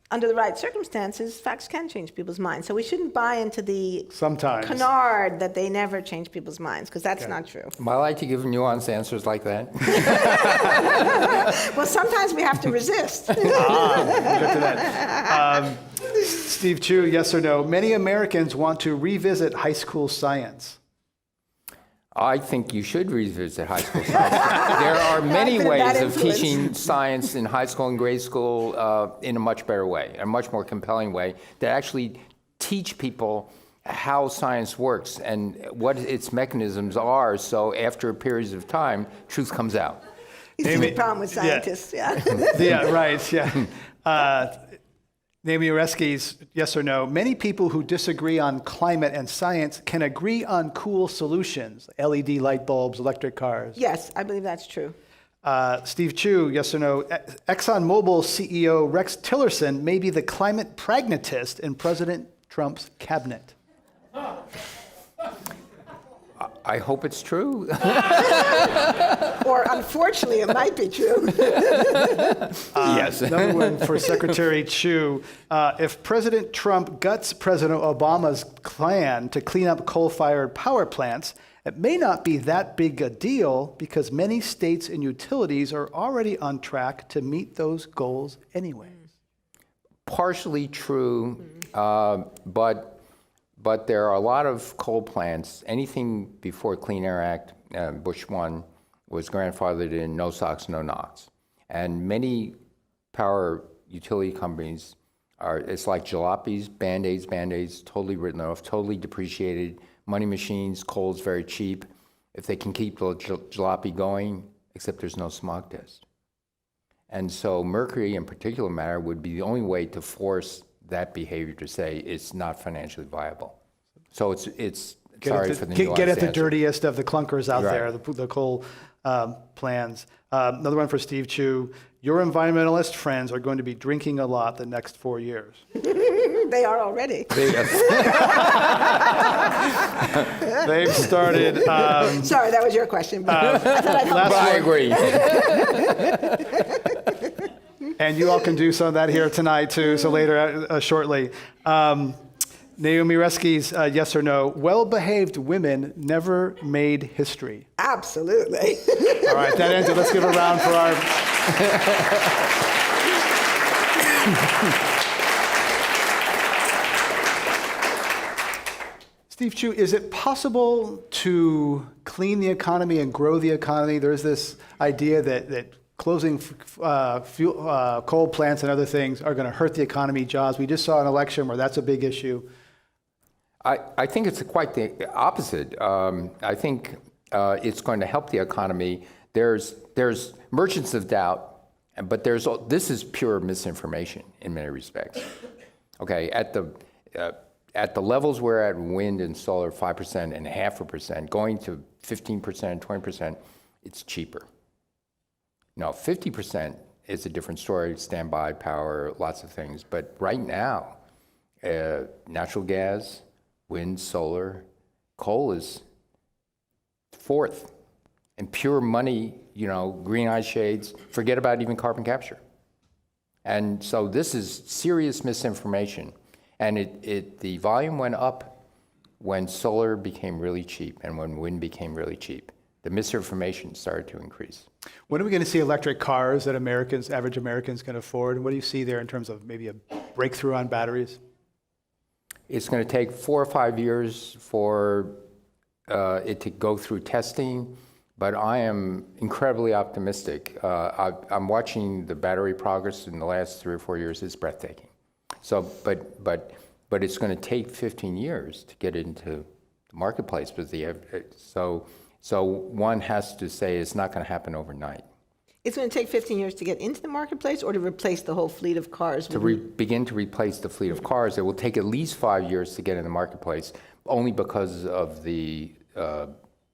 under the right circumstances, facts can change people's minds. So we shouldn't buy into the Sometimes. canard that they never change people's minds, because that's not true. I like to give nuanced answers like that. Well, sometimes we have to resist. We'll get to that. Steve Chu, yes or no? Many Americans want to revisit high school science. I think you should revisit high school science. There are many been a bad ways of influence. teaching science in high school and grade school in a much better way, a much more compelling way, that actually teach people how science works and what its mechanisms are, so after periods of time, truth comes out. You see the problem with scientists, yeah. Yeah, right, yeah. Naomi Oreskes, yes or no? Many people who disagree on climate and science can agree on cool solutions, LED light bulbs, electric cars. Yes, I believe that's true. Steve Chu, yes or no? ExxonMobil CEO Rex Tillerson may be the climate pragmatist in President Trump's cabinet. I hope it's true. Or unfortunately, it might be true. Yes. Another one for Secretary Chu. If President Trump guts President Obama's plan to clean up coal-fired power plants, it may not be that big a deal because many states and utilities are already on track to meet those goals anyway. Partially true, but there are a lot of coal plants. Anything before Clean Air Act, Bush 1, was grandfathered in no SOx, no NOx. And many power utility companies it's like jalopies, Band-Aids, totally written off, totally depreciated. Money machines, coal's very cheap. If they can keep the jalopy going, except there's no smog test. And so mercury in particular matter would be the only way to force that behavior to say it's not financially viable. So it's sorry for the nuanced Get at the answer. dirtiest of the clunkers out Right. there, the coal plans. Another one for Steve Chu. Your environmentalist friends are going to be drinking a lot the next 4 years. They are already. They've started. Sorry, that was your question. But I thought I'd help. Last I one. agree. And you all can do some of that here tonight, too, so later, shortly. Naomi Resky's yes or no, well-behaved women never made history. Absolutely. All right, that ends it. Let's give a round for our... Steve Chu, is it possible to clean the economy and grow the economy? There's this idea that closing coal plants and other things are going to hurt the economy, jobs. We just saw an election where that's a big issue. I think it's quite the opposite. I think it's going to help the economy. There's merchants of doubt, but this is pure misinformation in many respects. Okay, at the levels we're at, wind and solar, 5% and 0.5%, going to 15%, 20%, it's cheaper. Now, 50% is a different story, standby power, lots of things. But right now, natural gas, wind, solar, coal is fourth. And pure money, green eye shades, forget about even carbon capture. And so this is serious misinformation. And the volume went up when solar became really cheap and when wind became really cheap. The misinformation started to increase. When are we going to see electric cars that average Americans can afford? What do you see there in terms of maybe a breakthrough on batteries? It's going to take 4 or 5 years for it to go through testing, but I am incredibly optimistic. I'm watching the battery progress in the last 3 or 4 years. It's breathtaking. So, but it's going to take 15 years to get into the marketplace. So one has to say it's not going to happen overnight. It's going to take 15 years to get into the marketplace or to replace the whole fleet of cars? To begin to replace the fleet of cars, it will take at least 5 years to get in the marketplace, only because of the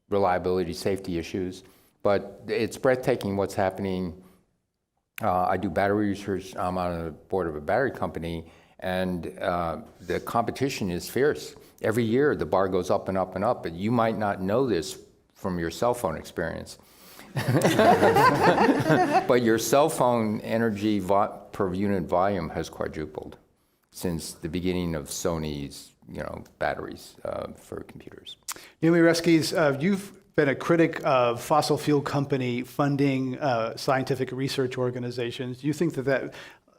reliability, safety issues. But it's breathtaking what's happening. I do battery research. I'm on the board of a battery company, and the competition is fierce. Every year, the bar goes up and up and up, but you might not know this from your cell phone experience. But your cell phone energy per unit volume has quadrupled since the beginning of Sony's, batteries for computers. Naomi Resky's, you've been a critic of fossil fuel company funding scientific research organizations. Do you think that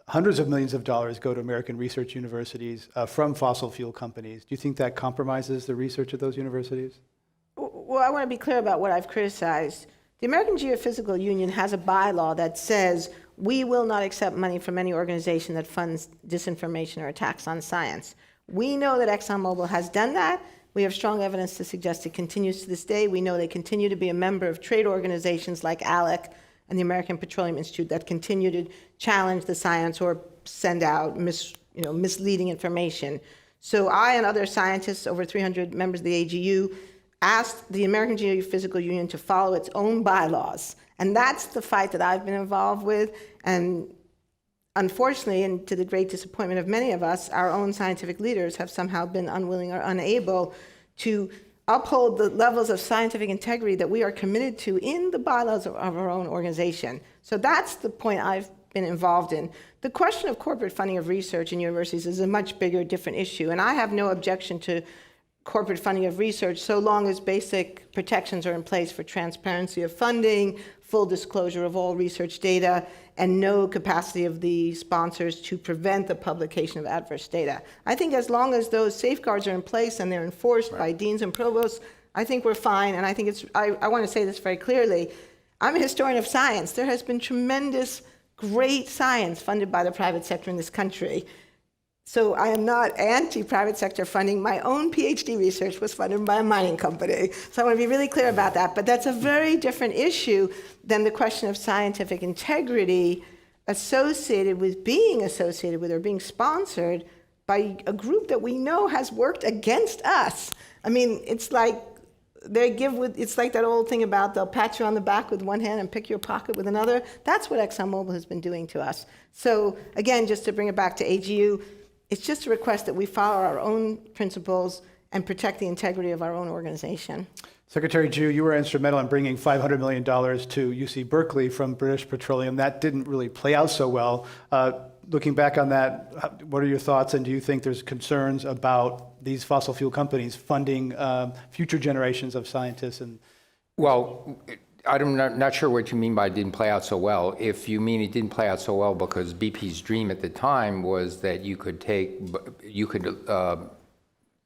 hundreds of millions of dollars go to American research universities from fossil fuel companies? Do you think that compromises the research of those universities? Well, I want to be clear about what I've criticized. The American Geophysical Union has a bylaw that says we will not accept money from any organization that funds disinformation or attacks on science. We know that ExxonMobil has done that. We have strong evidence to suggest it continues to this day. We know they continue to be a member of trade organizations like ALEC and the American Petroleum Institute that continue to challenge the science or send out misleading information. So I and other scientists, over 300 members of the AGU, asked the American Geophysical Union to follow its own bylaws. And that's the fight that I've been involved with. And unfortunately, and to the great disappointment of many of us, our own scientific leaders have somehow been unwilling or unable to uphold the levels of scientific integrity that we are committed to in the bylaws of our own organization. So that's the point I've been involved in. The question of corporate funding of research in universities is a much bigger, different issue, and I have no objection to corporate funding of research so long as basic protections are in place for transparency of funding, full disclosure of all research data, and no capacity of the sponsors to prevent the publication of adverse data. I think as long as those safeguards are in place and they're enforced by deans and provosts, I think we're fine. And I think I want to say this very clearly. I'm a historian of science. There has been tremendous, great science funded by the private sector in this country. So I am not anti-private sector funding. My own PhD research was funded by a mining company. So I want to be really clear about that. But that's a very different issue than the question of scientific integrity associated with being associated with or being sponsored by a group that we know has worked against us. I mean, it's like it's like that old thing about they'll pat you on the back with one hand and pick your pocket with another. That's what ExxonMobil has been doing to us. So again, just to bring it back to AGU, it's just a request that we follow our own principles and protect the integrity of our own organization. Secretary Ju, you were instrumental in bringing $500 million to UC Berkeley from British Petroleum. That didn't really play out so well. Looking back on that, what are your thoughts, and do you think there's concerns about these fossil fuel companies funding future generations of scientists? Well, I'm not sure what you mean by didn't play out so well. If you mean it didn't play out so well because BP's dream at the time was that you could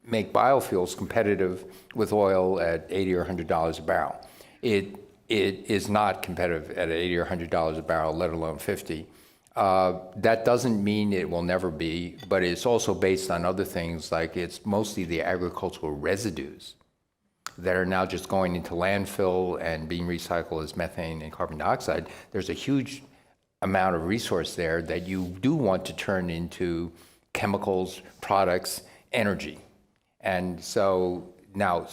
make biofuels competitive with oil at $80 or $100 a barrel. It is not competitive at $80 or $100 a barrel, let alone 50. That doesn't mean it will never be, but it's also based on other things, like it's mostly the agricultural residues that are now just going into landfill and being recycled as methane and carbon dioxide. There's a huge amount of resource there that you do want to turn into chemicals, products, energy. And so now,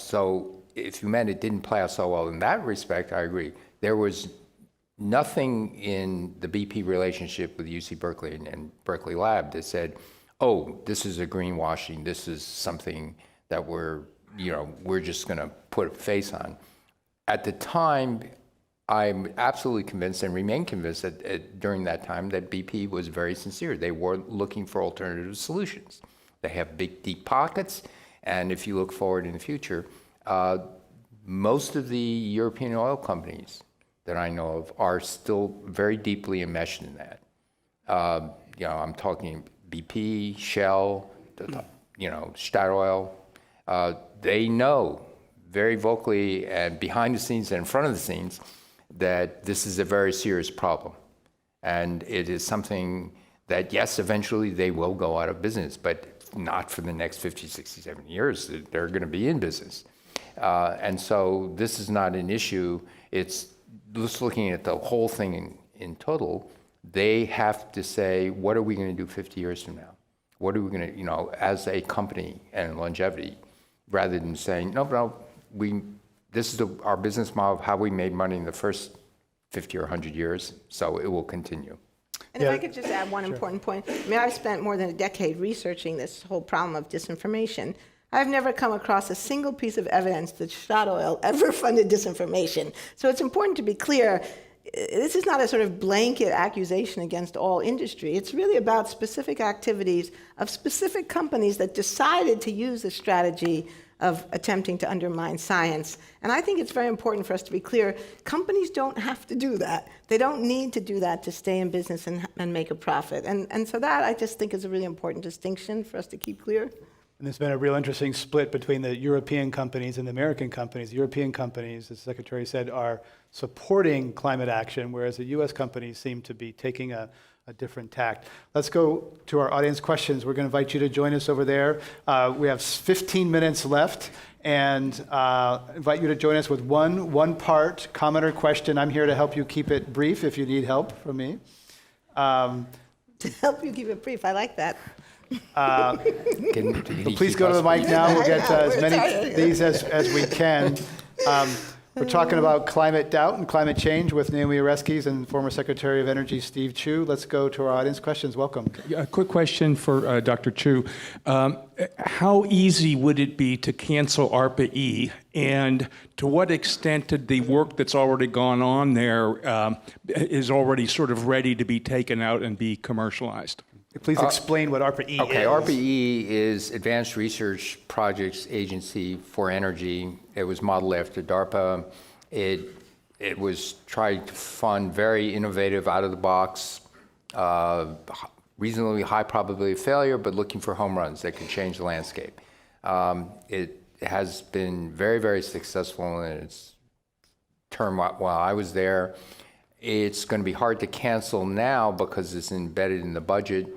if you meant it didn't play out so well in that respect, I agree. There was nothing in the BP relationship with UC Berkeley and Berkeley Lab that said, oh, this is a greenwashing, this is something that we're just going to put a face on. At the time, I'm absolutely convinced and remain convinced that during that time that BP was very sincere. They were looking for alternative solutions. They have big, deep pockets, and if you look forward in the future, most of the European oil companies that I know of are still very deeply enmeshed in that. I'm talking BP, Shell, Statoil. They know very vocally and behind the scenes and in front of the scenes that this is a very serious problem. And it is something that, yes, eventually they will go out of business, but not for the next 50, 60, 70 years. They're going to be in business. And so this is not an issue. It's just looking at the whole thing in total. They have to say, what are we going to do 50 years from now? What are we going to, as a company and longevity, rather than saying, this is our business model of how we made money in the first 50 or 100 years, so it will continue. And if I could just add one important point. I mean, I've spent more than a decade researching this whole problem of disinformation. I've never come across a single piece of evidence that Statoil ever funded disinformation. So it's important to be clear. This is not a sort of blanket accusation against all industry. It's really about specific activities of specific companies that decided to use the strategy of attempting to undermine science. And I think it's very important for us to be clear. Companies don't have to do that. They don't need to do that to stay in business and make a profit. And so that, I just think, is a really important distinction for us to keep clear. And there's been a real interesting split between the European companies and the American companies. The European companies, as the Secretary said, are supporting climate action, whereas the U.S. companies seem to be taking a different tact. Let's go to our audience questions. We're going to invite you to join us over there. We have 15 minutes left, and invite you to join us with one-part comment or question. I'm here to help you keep it brief if you need help from me. To help you keep it brief, I like that. Please go to the mic now. We'll get as many of these as we can. We're talking about climate doubt and climate change with Naomi Oreskes and former Secretary of Energy Steve Chu. Let's go to our audience questions. Welcome. A quick question for Dr. Chu. How easy would it be to cancel ARPA-E, and to what extent did the work that's already gone on there is already sort of ready to be taken out and be commercialized? Please explain what ARPA-E is. Okay, ARPA-E is Advanced Research Projects Agency for Energy. It was modeled after DARPA. It was trying to fund very innovative, out-of-the-box, reasonably high probability of failure, but looking for home runs that could change the landscape. It has been very, very successful in its term while I was there. It's going to be hard to cancel now because it's embedded in the budget,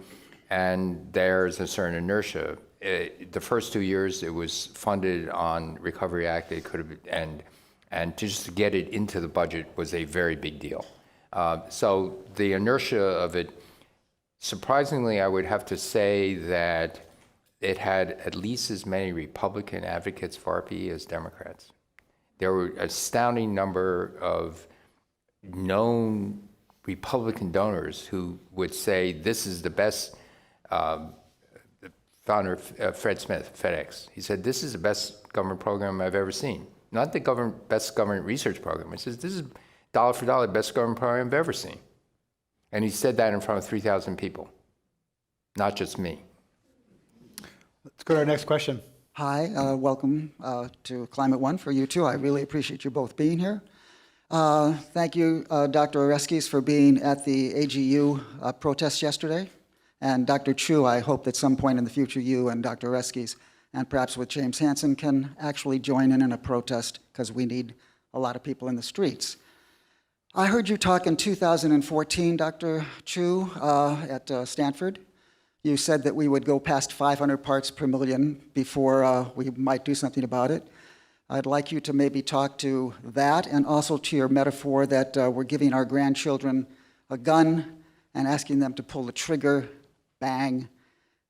and there's a certain inertia. The first 2 years, it was funded on Recovery Act. It could have, and just to get it into the budget was a very big deal. So the inertia of it, surprisingly, I would have to say that it had at least as many Republican advocates for ARPA-E as Democrats. There were an astounding number of known Republican donors who would say this is the best. Founder Fred Smith, FedEx, he said this is the best government program I've ever seen. Not the best government research program. He says this is dollar for dollar best government program I've ever seen. And he said that in front of 3,000 people, not just me. Let's go to our next question. Hi, welcome to Climate One for you too. I really appreciate you both being here. Thank you, Dr. Oreskes, for being at the AGU protest yesterday. And Dr. Chu, I hope that some point in the future you and Dr. Oreskes, and perhaps with James Hansen, can actually join in a protest, because we need a lot of people in the streets. I heard you talk in 2014, Dr. Chu, at Stanford. You said that we would go past 500 parts per million before we might do something about it. I'd like you to maybe talk to that, and also to your metaphor that we're giving our grandchildren a gun and asking them to pull the trigger, bang,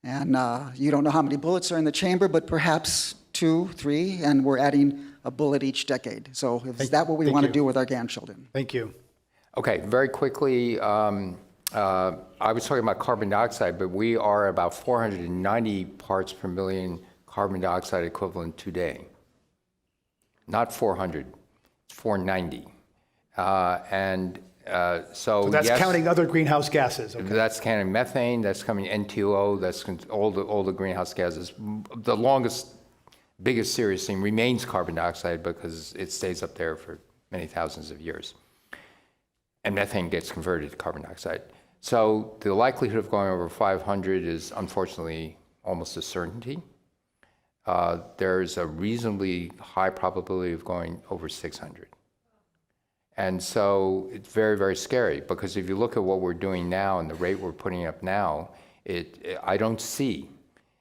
and you don't know how many bullets are in the chamber, but perhaps 2, 3, and we're adding a bullet each decade. So is that what we want to do with our grandchildren? Thank you. Okay, very quickly, I was talking about carbon dioxide, but we are about 490 parts per million carbon dioxide equivalent today. Not 400, it's 490. So that's yes, counting other greenhouse gases. Okay. that's counting methane, that's coming NTO, that's all the greenhouse gases. The longest, biggest serious thing remains carbon dioxide because it stays up there for many thousands of years. And methane gets converted to carbon dioxide. So the likelihood of going over 500 is unfortunately almost a certainty. There's a reasonably high probability of going over 600. And so it's very, very scary, because if you look at what we're doing now and the rate we're putting up now, I don't see,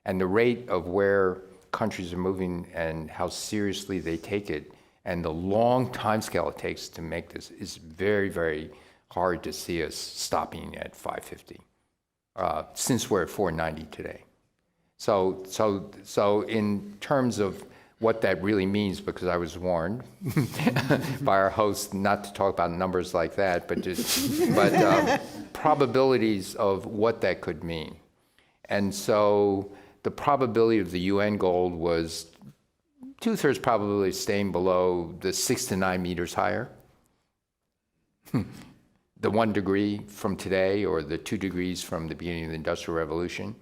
and the rate of where countries are moving and how seriously they take it, and the long time scale it takes to make this is very, very hard to see us stopping at 550, since we're at 490 today. So in terms of what that really means, because I was warned by our host not to talk about numbers like that, but probabilities of what that could mean. And so the probability of the UN goal was 2/3 probability of staying below the 6 to 9 meters higher. The 1 degree from today, or the 2 degrees from the beginning of the Industrial Revolution.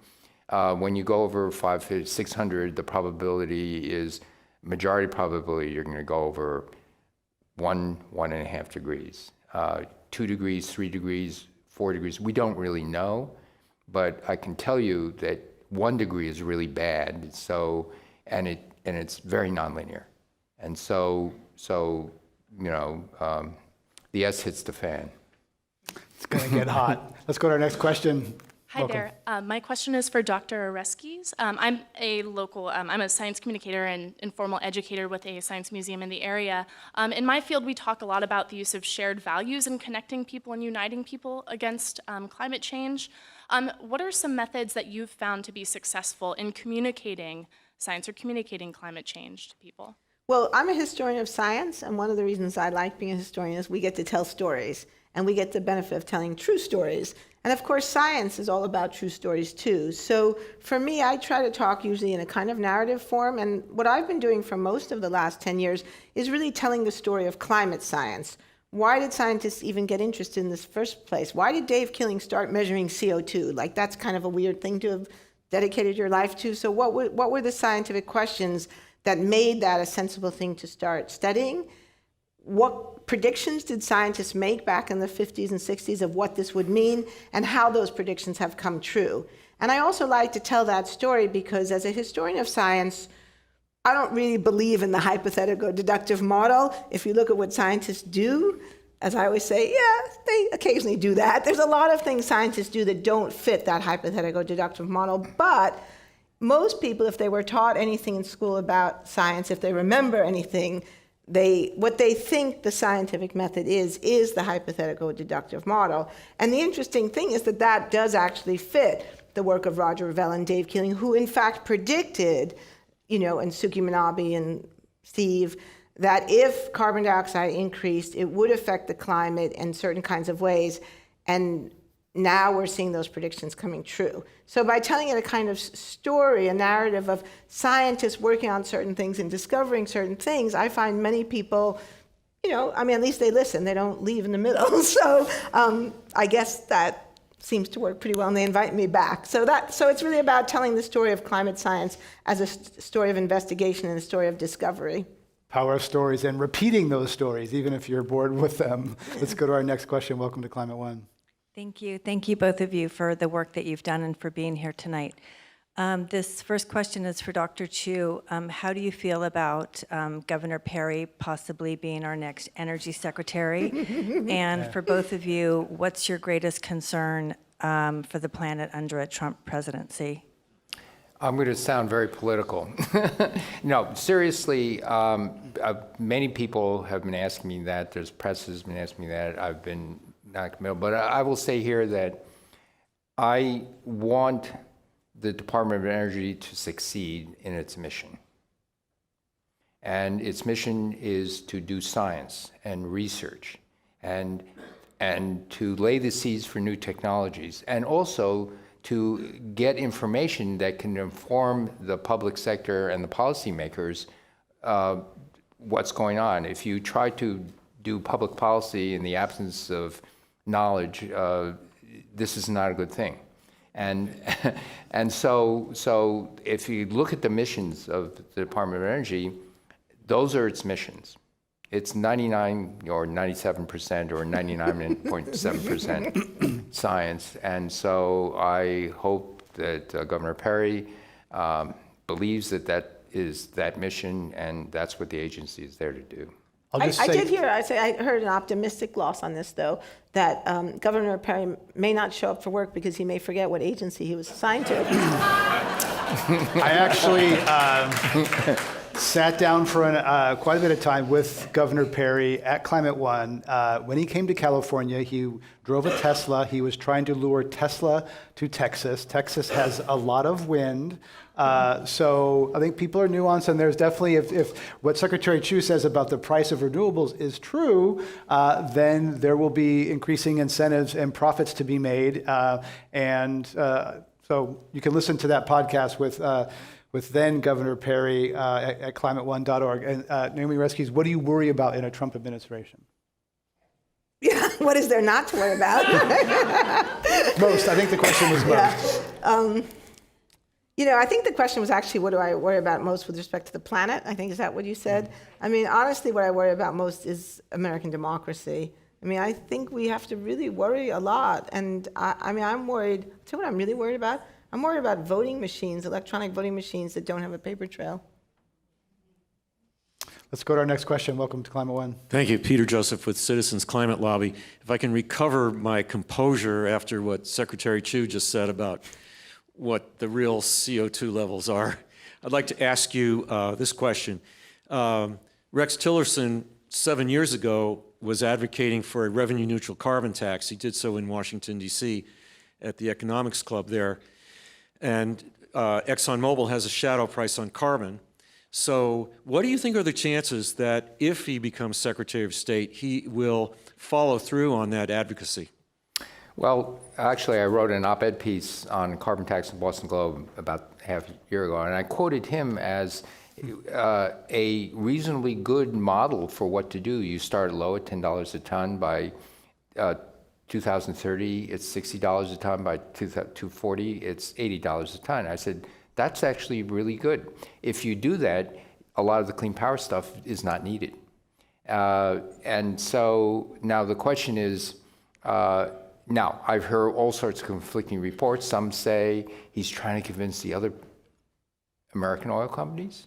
When you go over 500, 600, the probability is, majority probability, you're going to go over 1.5 degrees. 2 degrees, 3 degrees, 4 degrees, we don't really know, but I can tell you that 1 degree is really bad. So, and it's very nonlinear, and so the S hits the fan. It's going to get hot. Let's go to our next question. Hi there. My question is for Dr. Oreskes. I'm a science communicator and informal educator with a science museum in the area. In my field, we talk a lot about the use of shared values in connecting people and uniting people against climate change. What are some methods that you've found to be successful in communicating science or communicating climate change to people? Well, I'm a historian of science, and one of the reasons I like being a historian is we get to tell stories, and we get the benefit of telling true stories. And of course, science is all about true stories too. So for me, I try to talk usually in a kind of narrative form, and what I've been doing for most of the last 10 years is really telling the story of climate science. Why did scientists even get interested in this first place? Why did Dave Killing start measuring CO2? Like, that's kind of a weird thing to have dedicated your life to. So what were the scientific questions that made that a sensible thing to start studying? What predictions did scientists make back in the 50s and 60s of what this would mean, and how those predictions have come true? And I also like to tell that story because as a historian of science, I don't really believe in the hypothetical deductive model. If you look at what scientists do, as I always say, yeah, they occasionally do that. There's a lot of things scientists do that don't fit that hypothetical deductive model, but most people, if they were taught anything in school about science, if they remember anything, what they think the scientific method is the hypothetical deductive model. And the interesting thing is that that does actually fit the work of Roger Revelle and Dave Keeling, who in fact predicted, and Suki Manabe and Steve, that if carbon dioxide increased, it would affect the climate in certain kinds of ways. And now we're seeing those predictions coming true. So by telling it a kind of story, a narrative of scientists working on certain things and discovering certain things, I find many people, at least they listen, they don't leave in the middle. So I guess that seems to work pretty well, and they invite me back. So it's really about telling the story of climate science as a story of investigation and a story of discovery. Power of stories and repeating those stories, even if you're bored with them. Let's go to our next question. Welcome to Climate One. Thank you. Thank you, both of you, for the work that you've done and for being here tonight. This first question is for Dr. Chu. How do you feel about Governor Perry possibly being our next energy secretary? And for both of you, what's your greatest concern for the planet under a Trump presidency? I'm going to sound very political. No, seriously, many people have been asking me that. There's press has been asking me that. I've been not committal, but I will say here that I want the Department of Energy to succeed in its mission. And its mission is to do science and research and to lay the seeds for new technologies, and also to get information that can inform the public sector and the policymakers what's going on. If you try to do public policy in the absence of knowledge, this is not a good thing. And so if you look at the missions of the Department of Energy, those are its missions. It's 99 or 97% or 99.7% science. And so I hope that Governor Perry believes that that is that mission, and that's what the agency is there to do. I heard an optimistic gloss on this, though, that Governor Perry may not show up for work because he may forget what agency he was assigned to. I actually sat down for quite a bit of time with Governor Perry at Climate One. When he came to California, he drove a Tesla. He was trying to lure Tesla to Texas. Texas has a lot of wind. So I think people are nuanced, and there's definitely, if what Secretary Chu says about the price of renewables is true, then there will be increasing incentives and profits to be made. So you can listen to that podcast with then Governor Perry at climateone.org. And Naomi Oreskes, what do you worry about in a Trump administration? Yeah, what is there not to worry about? Most. I think the question was most. Yeah. I think the question was actually, what do I worry about most with respect to the planet? I think, is that what you said? I mean, honestly, what I worry about most is American democracy. I mean, I think we have to really worry a lot. And I'm worried. Tell you what I'm really worried about? I'm worried about voting machines, electronic voting machines that don't have a paper trail. Let's go to our next question. Welcome to Climate One. Thank you. Peter Joseph with Citizens Climate Lobby. If I can recover my composure after what Secretary Chu just said about what the real CO2 levels are, I'd like to ask you this question. Rex Tillerson, 7 years ago, was advocating for a revenue-neutral carbon tax. He did so in Washington, D.C. at the Economics Club there. And ExxonMobil has a shadow price on carbon. So what do you think are the chances that if he becomes Secretary of State, he will follow through on that advocacy? Well, actually, I wrote an op-ed piece on carbon tax in the Boston Globe about half a year ago, and I quoted him as a reasonably good model for what to do. You start low at $10 a ton. By 2030, it's $60 a ton. By 2040, it's $80 a ton. I said, that's actually really good. If you do that, a lot of the clean power stuff is not needed. And so now the question is, now, I've heard all sorts of conflicting reports. Some say he's trying to convince the other American oil companies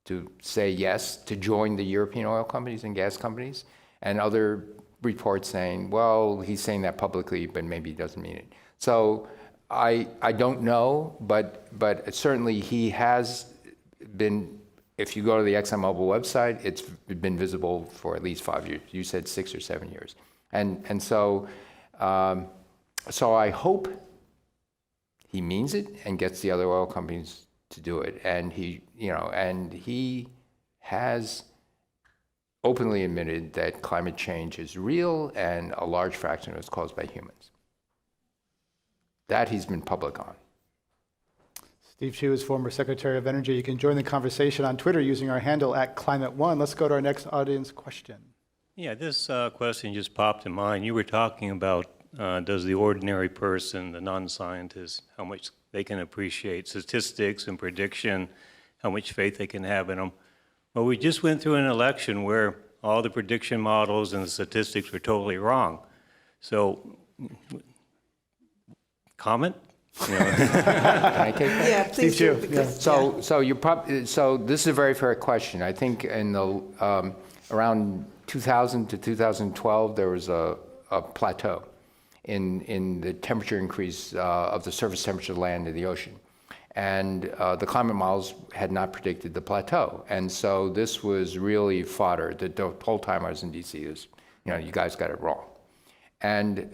to say yes, to join the European oil companies and gas companies, and other reports saying, well, he's saying that publicly, but maybe he doesn't mean it. So I don't know, but certainly he has been, if you go to the ExxonMobil website, it's been visible for at least 5 years. You said 6 or 7 years. And so I hope he means it and gets the other oil companies to do it. And he has openly admitted that climate change is real and a large fraction of it is caused by humans. That he's been public on. Steve Chu is former Secretary of Energy. You can join the conversation on Twitter using our handle @ClimateOne. Let's go to our next audience question. Yeah, this question just popped in mind. You were talking about does the ordinary person, the non-scientist, how much they can appreciate statistics and prediction, how much faith they can have in them. Well, we just went through an election where all the prediction models and the statistics were totally wrong. So, comment? You know. Can I take that? Yeah, please do. Because, So this is a very fair question. I think in the around 2000 to 2012, there was a plateau in the temperature increase of the surface temperature of land and the ocean. And the climate models had not predicted the plateau. And so this was really fodder. The whole time I was in DC is, you guys got it wrong. And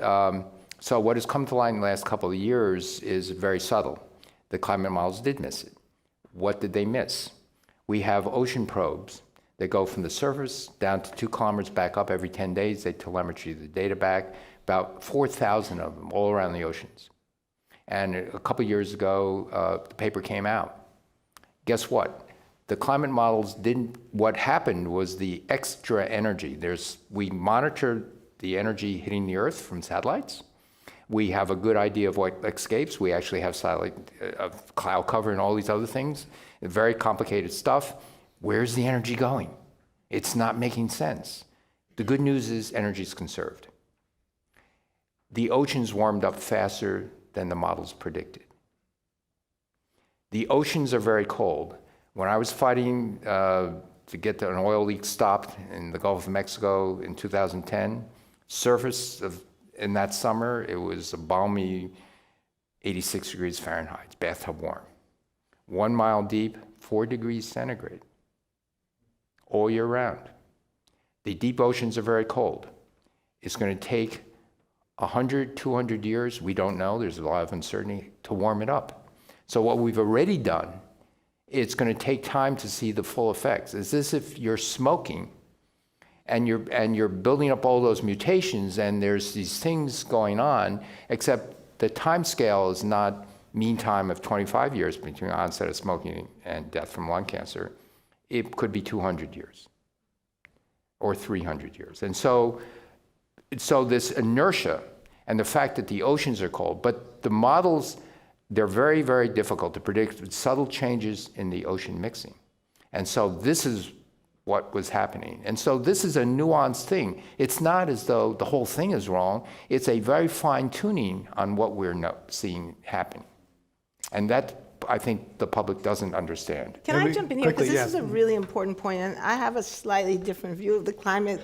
so what has come to light in the last couple of years is very subtle. The climate models did miss it. What did they miss? We have ocean probes that go from the surface down to 2 kilometers back up every 10 days. They telemetry the data back, about 4,000 of them all around the oceans. And a couple years ago, the paper came out. Guess what? The climate models didn't, what happened was the extra energy. We monitor the energy hitting the Earth from satellites. We have a good idea of what escapes. We actually have satellite cloud cover and all these other things. Very complicated stuff. Where's the energy going? It's not making sense. The good news is energy is conserved. The oceans warmed up faster than the models predicted. The oceans are very cold. When I was fighting to get an oil leak stopped in the Gulf of Mexico in 2010, in that summer, it was a balmy 86 degrees Fahrenheit, bathtub warm. 1 mile deep, 4 degrees centigrade, all year round. The deep oceans are very cold. It's going to take 100, 200 years, we don't know, there's a lot of uncertainty, to warm it up. So what we've already done, it's going to take time to see the full effects. It's as if you're smoking and you're building up all those mutations and there's these things going on, except the time scale is not mean time of 25 years between onset of smoking and death from lung cancer. It could be 200 years or 300 years. And so this inertia and the fact that the oceans are cold, but the models, they're very, very difficult to predict with subtle changes in the ocean mixing. And so this is what was happening. And so this is a nuanced thing. It's not as though the whole thing is wrong. It's a very fine tuning on what we're seeing happening. And that, I think the public doesn't understand. Can I jump in here? Because this is a really important point, and I have a slightly different view of the climate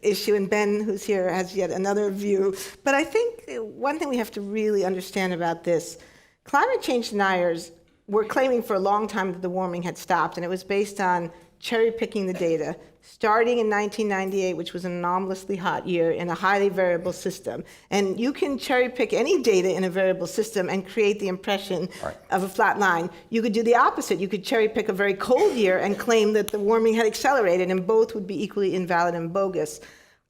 issue, and Ben, who's here, has yet another view. But I think one thing we have to really understand about this, climate change deniers were claiming for a long time that the warming had stopped, and it was based on cherry picking the data, starting in 1998, which was an anomalously hot year in a highly variable system. And you can cherry pick any data in a variable system and create the impression of a flat line. You could do the opposite. You could cherry pick a very cold year and claim that the warming had accelerated, and both would be equally invalid and bogus.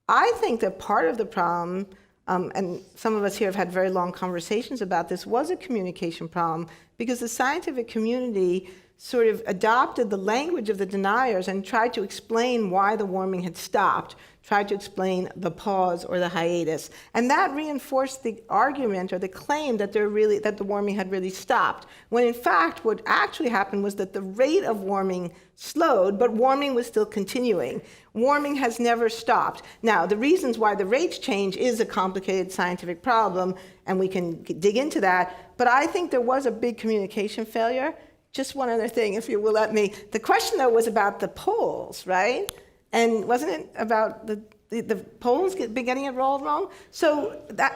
I think that part of the problem, and some of us here have had very long conversations about this, was a communication problem, because the scientific community sort of adopted the language of the deniers and tried to explain why the warming had stopped, tried to explain the pause or the hiatus. And that reinforced the argument or the claim that that the warming had really stopped, when in fact what actually happened was that the rate of warming slowed, but warming was still continuing. Warming has never stopped. Now, the reasons why the rates change is a complicated scientific problem, and we can dig into that, but I think there was a big communication failure. Just one other thing, if you will let me. The question, though, was about the polls, right? And wasn't it about the polls getting it all wrong? So that...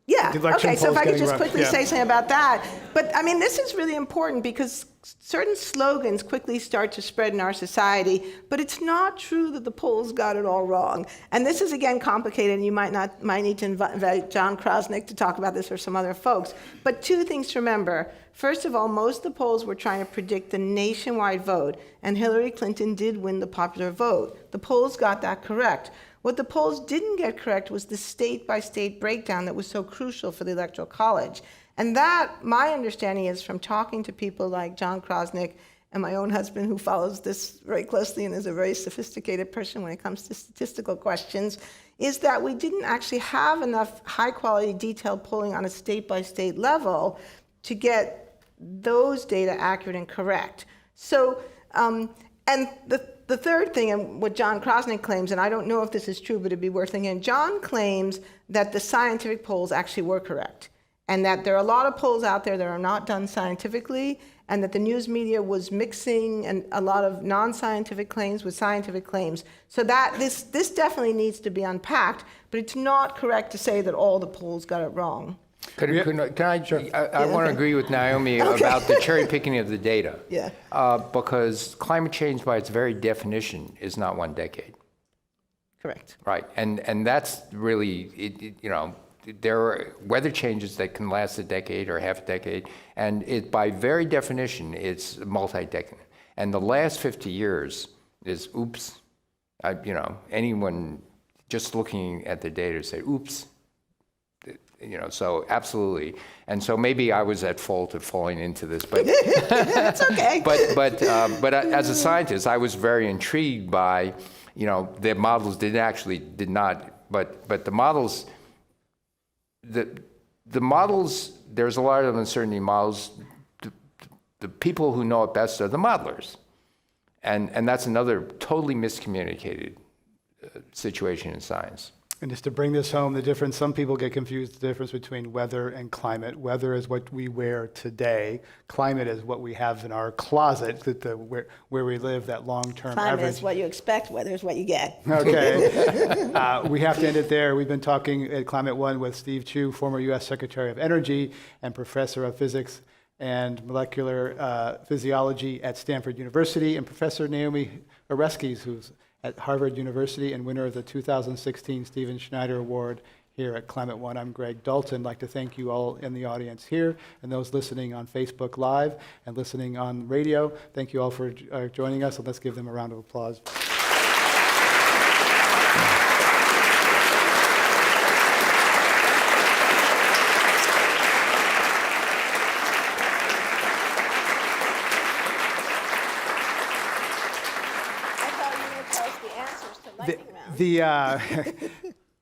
Yeah, okay, so if I could just quickly say something about that. But, I mean, this is really important because certain slogans quickly start to spread in our society, but it's not true that the polls got it all wrong. And this is, again, complicated, and you might need to invite John Krosnick to talk about this or some other folks. But two things to remember. First of all, most of the polls were trying to predict the nationwide vote, and Hillary Clinton did win the popular vote. The polls got that correct. What the polls didn't get correct was the state-by-state breakdown that was so crucial for the Electoral College. And that, my understanding is from talking to people like John Krosnick and my own husband, who follows this very closely and is a very sophisticated person when it comes to statistical questions, is that we didn't actually have enough high-quality detailed polling on a state-by-state level to get those data accurate and correct. So, and the third thing, and what John Krosnick claims, and I don't know if this is true, but it'd be worth thinking, John claims that the scientific polls actually were correct, and that there are a lot of polls out there that are not done scientifically, and that the news media was mixing and a lot of non-scientific claims with scientific claims. So that this definitely needs to be unpacked, but it's not correct to say that all the polls got it wrong. Can I want to agree with Naomi about the cherry picking of the data. Yeah. Because climate change by its very definition is not 1 decade. Correct. Right. And that's really, there are weather changes that can last a decade or half a decade. And it, by very definition, it's multi-decade. And the last 50 years is, oops, anyone just looking at the data say, oops. So absolutely. And so maybe I was at fault of falling into this, but it's okay. but as a scientist, I was very intrigued by, the models did not, but the models, the models, there's a lot of uncertainty in models. The people who know it best are the modelers. And that's another totally miscommunicated situation in science. And just to bring this home, the difference, some people get confused, the difference between weather and climate. Weather is what we wear today. Climate is what we have in our closet, where we live, that long-term average. Climate is what you expect, weather is what you get. Okay. We have to end it there. We've been talking at Climate One with Steve Chu, former U.S. Secretary of Energy and Professor of Physics and Molecular Physiology at Stanford University, and Professor Naomi Oreskes, who's at Harvard University and winner of the 2016 Stephen Schneider Award here at Climate One. I'm Greg Dalton. I'd like to thank you all in the audience here and those listening on Facebook Live and listening on radio. Thank you all for joining us, and let's give them a round of applause.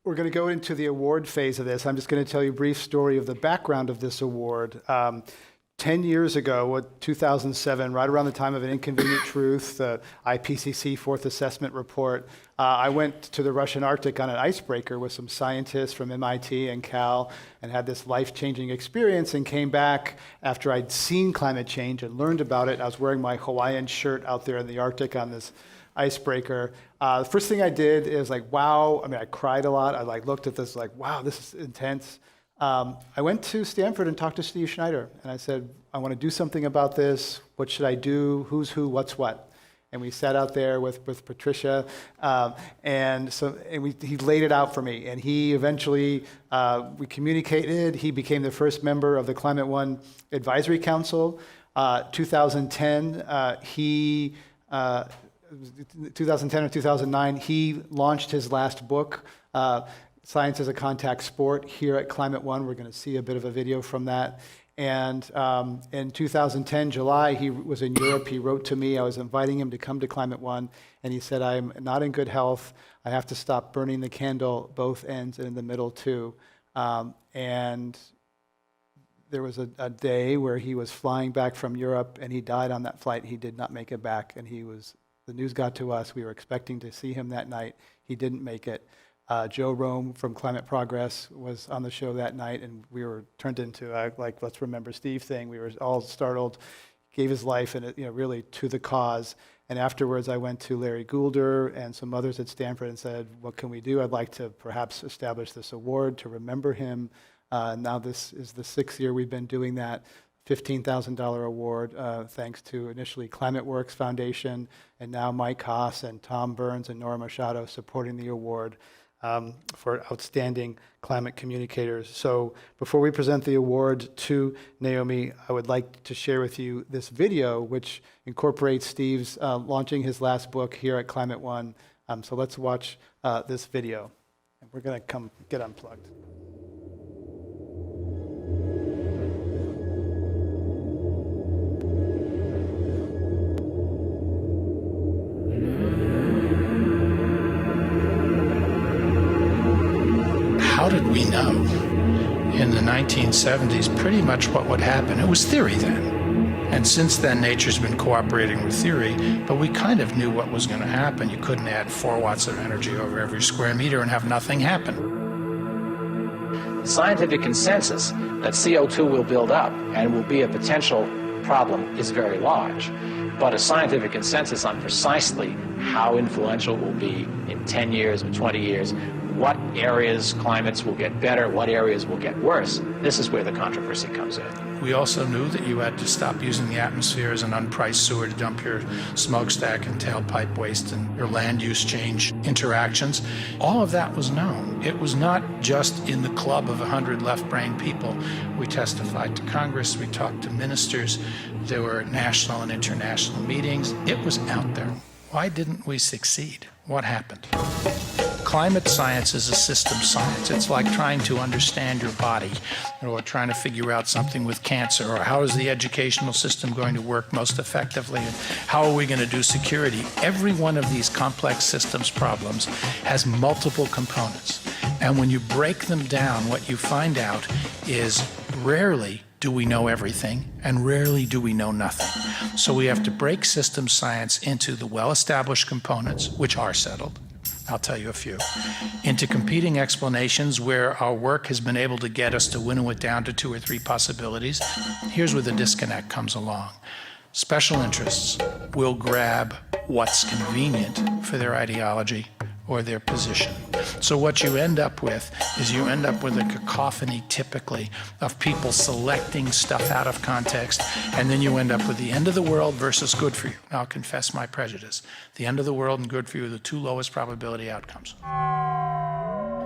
We're going to go into the award phase of this. I'm just going to tell you a brief story of the background of this award. 10 years ago, 2007, right around the time of An Inconvenient Truth, the IPCC Fourth Assessment Report, I went to the Russian Arctic on an icebreaker with some scientists from MIT and Cal and had this life-changing experience, and came back after I'd seen climate change and learned about it. I was wearing my Hawaiian shirt out there in the Arctic on this icebreaker. The first thing I did is wow. I cried a lot. I looked at this wow, this is intense. I went to Stanford and talked to Steve Schneider, and I said, I want to do something about this. What should I do? Who's who? What's what? And and we sat out there with Patricia, he laid it out for me, and he eventually, we communicated. He became the first member of the Climate One Advisory Council. 2010 or 2009, he launched his last book, Science as a Contact Sport, here at Climate One. We're going to see a bit of a video from that. And in 2010, July, he was in Europe. He wrote to me. I was inviting him to come to Climate One, and he said, I'm not in good health. I have to stop burning the candle both ends and in the middle too. And there was a day where he was flying back from Europe, and he died on that flight. He did not make it back, and the news got to us. We were expecting to see him that night. He didn't make it. Joe Rome from Climate Progress was on the show that night, and we were turned into like Let's Remember Steve thing. We were all startled. Gave his life and really to the cause. And afterwards, I went to Larry Goulder and some others at Stanford and said, "What can we do? I'd like to perhaps establish this award to remember him." Now this is the 6th year we've been doing that. $15,000 award, thanks to initially Climate Works Foundation, and now Mike Haas and Tom Burns and Nora Machado supporting the award for outstanding climate communicators. So before we present the award to Naomi, I would like to share with you this video, which incorporates Steve's launching his last book here at Climate One. So let's watch this video. And we're going to come get unplugged. How did we know in the 1970s pretty much what would happen? It was theory then. And since then, nature's been cooperating with theory, but we kind of knew what was going to happen. You couldn't add 4 watts of energy over every square meter and have nothing happen. The scientific consensus that CO2 will build up and will be a potential problem is very large. But a scientific consensus on precisely how influential it will be in 10 years or 20 years, what areas climates will get better, what areas will get worse, this is where the controversy comes in. We also knew that you had to stop using the atmosphere as an unpriced sewer to dump your smokestack and tailpipe waste and your land use change interactions. All of that was known. It was not just in the club of 100 left-brain people. We testified to Congress, we talked to ministers, there were national and international meetings. It was out there. Why didn't we succeed? What happened? Climate science is a system science. It's like trying to understand your body, or trying to figure out something with cancer, or how is the educational system going to work most effectively, and how are we going to do security. Every one of these complex systems problems has multiple components. And when you break them down, what you find out is rarely do we know everything, and rarely do we know nothing. So we have to break system science into the well-established components, which are settled. I'll tell you a few. Into competing explanations where our work has been able to get us to winnow it down to 2 or 3 possibilities. Here's where the disconnect comes along. Special interests will grab what's convenient for their ideology or their position. So what you end up with is you end up with a cacophony, typically, of people selecting stuff out of context, and then you end up with the end of the world versus good for you. Now, I'll confess my prejudice. The end of the world and good for you are the 2 lowest probability outcomes.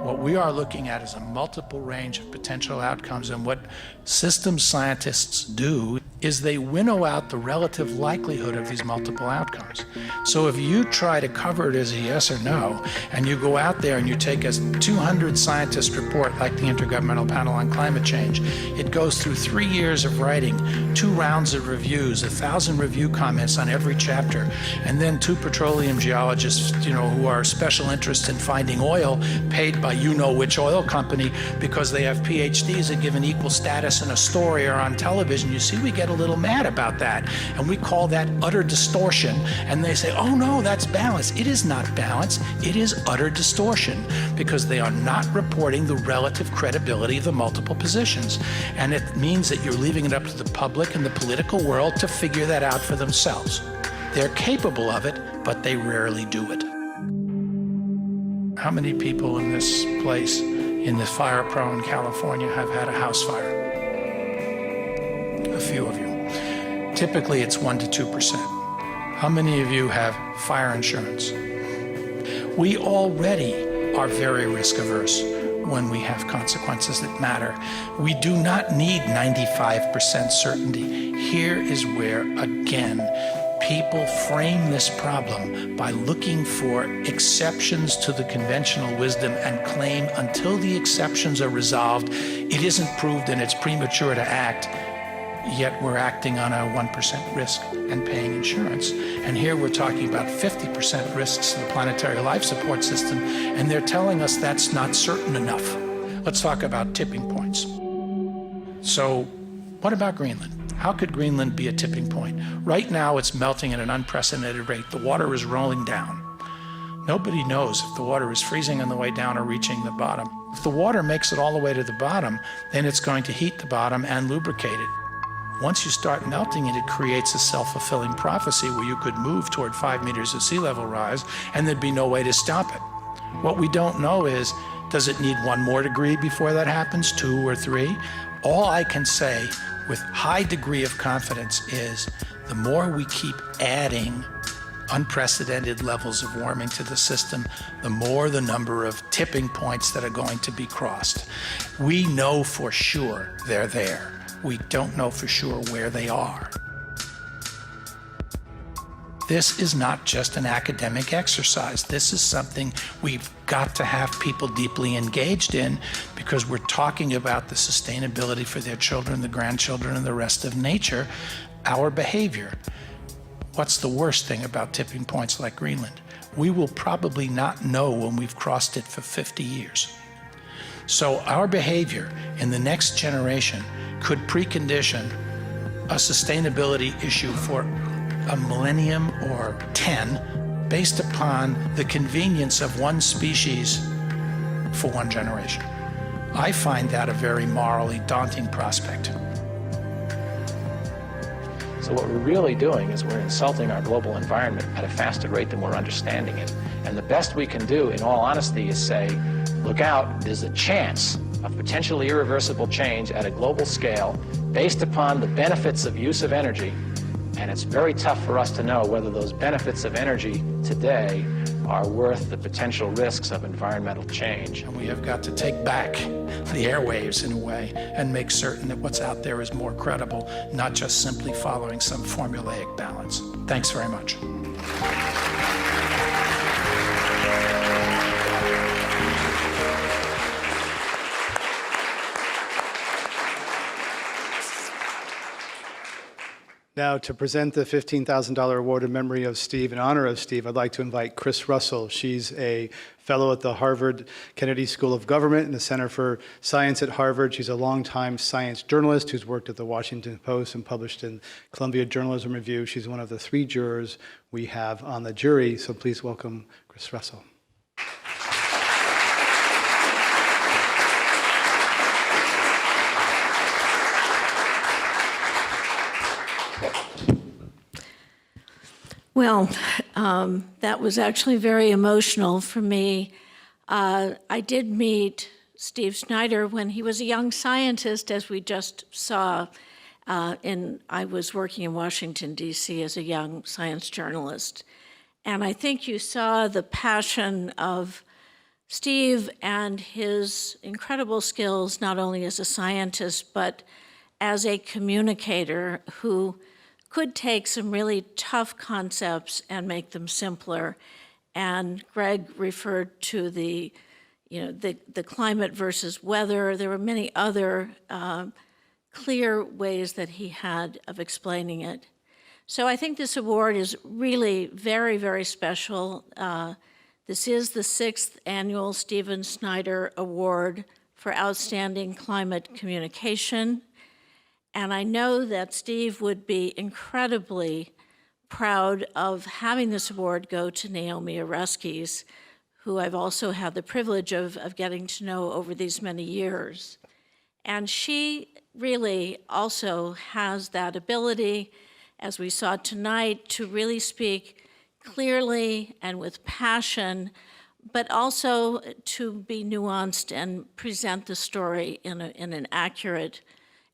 What we are looking at is a multiple range of potential outcomes, and what systems scientists do is they winnow out the relative likelihood of these multiple outcomes. So if you try to cover it as a yes or no, and you go out there and you take a 200 scientist report like the Intergovernmental Panel on Climate Change, it goes through 3 years of writing, 2 rounds of reviews, 1,000 review comments on every chapter, and then 2 petroleum geologists, who are special interests in finding oil, paid by you-know-which oil company because they have PhDs and given equal status in a story or on television. You see, we get a little mad about that, and we call that utter distortion, and they say, oh no, that's balance. It is not balance, it is utter distortion, because they are not reporting the relative credibility of the multiple positions, and it means that you're leaving it up to the public and the political world to figure that out for themselves. They're capable of it, but they rarely do it. How many people in this place, in the fire-prone California, have had a house fire? A few of you. Typically, it's 1% to 2%. How many of you have fire insurance? We already are very risk averse when we have consequences that matter. We do not need 95% certainty. Here is where, again, people frame this problem by looking for exceptions to the conventional wisdom and claim until the exceptions are resolved, it isn't proved and it's premature to act. Yet we're acting on a 1% risk and paying insurance. And here we're talking about 50% risks to the planetary life support system, and they're telling us that's not certain enough. Let's talk about tipping points. So what about Greenland? How could Greenland be a tipping point? Right now it's melting at an unprecedented rate. The water is rolling down. Nobody knows if the water is freezing on the way down or reaching the bottom. If the water makes it all the way to the bottom, then it's going to heat the bottom and lubricate it. Once you start melting it, it creates a self-fulfilling prophecy where you could move toward 5 meters of sea level rise and there'd be no way to stop it. What we don't know is, does it need 1 more degree before that happens, 2 or 3? All I can say with high degree of confidence is the more we keep adding unprecedented levels of warming to the system, the more the number of tipping points that are going to be crossed. We know for sure they're there. We don't know for sure where they are. This is not just an academic exercise. This is something we've got to have people deeply engaged in because we're talking about the sustainability for their children, the grandchildren, and the rest of nature, our behavior. What's the worst thing about tipping points like Greenland? We will probably not know when we've crossed it for 50 years. So our behavior in the next generation could precondition a sustainability issue for a millennium or 10 based upon the convenience of one species for one generation. I find that a very morally daunting prospect. So what we're really doing is we're insulting our global environment at a faster rate than we're understanding it. And the best we can do, in all honesty, is say, look out, there's a chance of potentially irreversible change at a global scale based upon the benefits of use of energy. And it's very tough for us to know whether those benefits of energy today are worth the potential risks of environmental change. And we have got to take back the airwaves in a way and make certain that what's out there is more credible, not just simply following some formulaic balance. Thanks very much. Now, to present the $15,000 award in memory of Steve, in honor of Steve, I'd like to invite Chris Russell. She's a fellow at the Harvard Kennedy School of Government and the Center for Science at Harvard. She's a longtime science journalist who's worked at the Washington Post and published in Columbia Journalism Review. She's one of the 3 jurors we have on the jury, so please welcome Chris Russell. Well, that was actually very emotional for me. I did meet Steve Snyder when he was a young scientist, as we just saw. I was working in Washington, D.C. as a young science journalist. And I think you saw the passion of Steve and his incredible skills, not only as a scientist, but as a communicator who could take some really tough concepts and make them simpler. And Greg referred to the climate versus weather. There were many other clear ways that he had of explaining it. So I think this award is really very, very special. This is the 6th annual Stephen Snyder Award for Outstanding Climate Communication. And I know that Steve would be incredibly proud of having this award go to Naomi Oreskes, who I've also had the privilege of getting to know over these many years. And she really also has that ability, as we saw tonight, to really speak clearly and with passion, but also to be nuanced and present the story in an accurate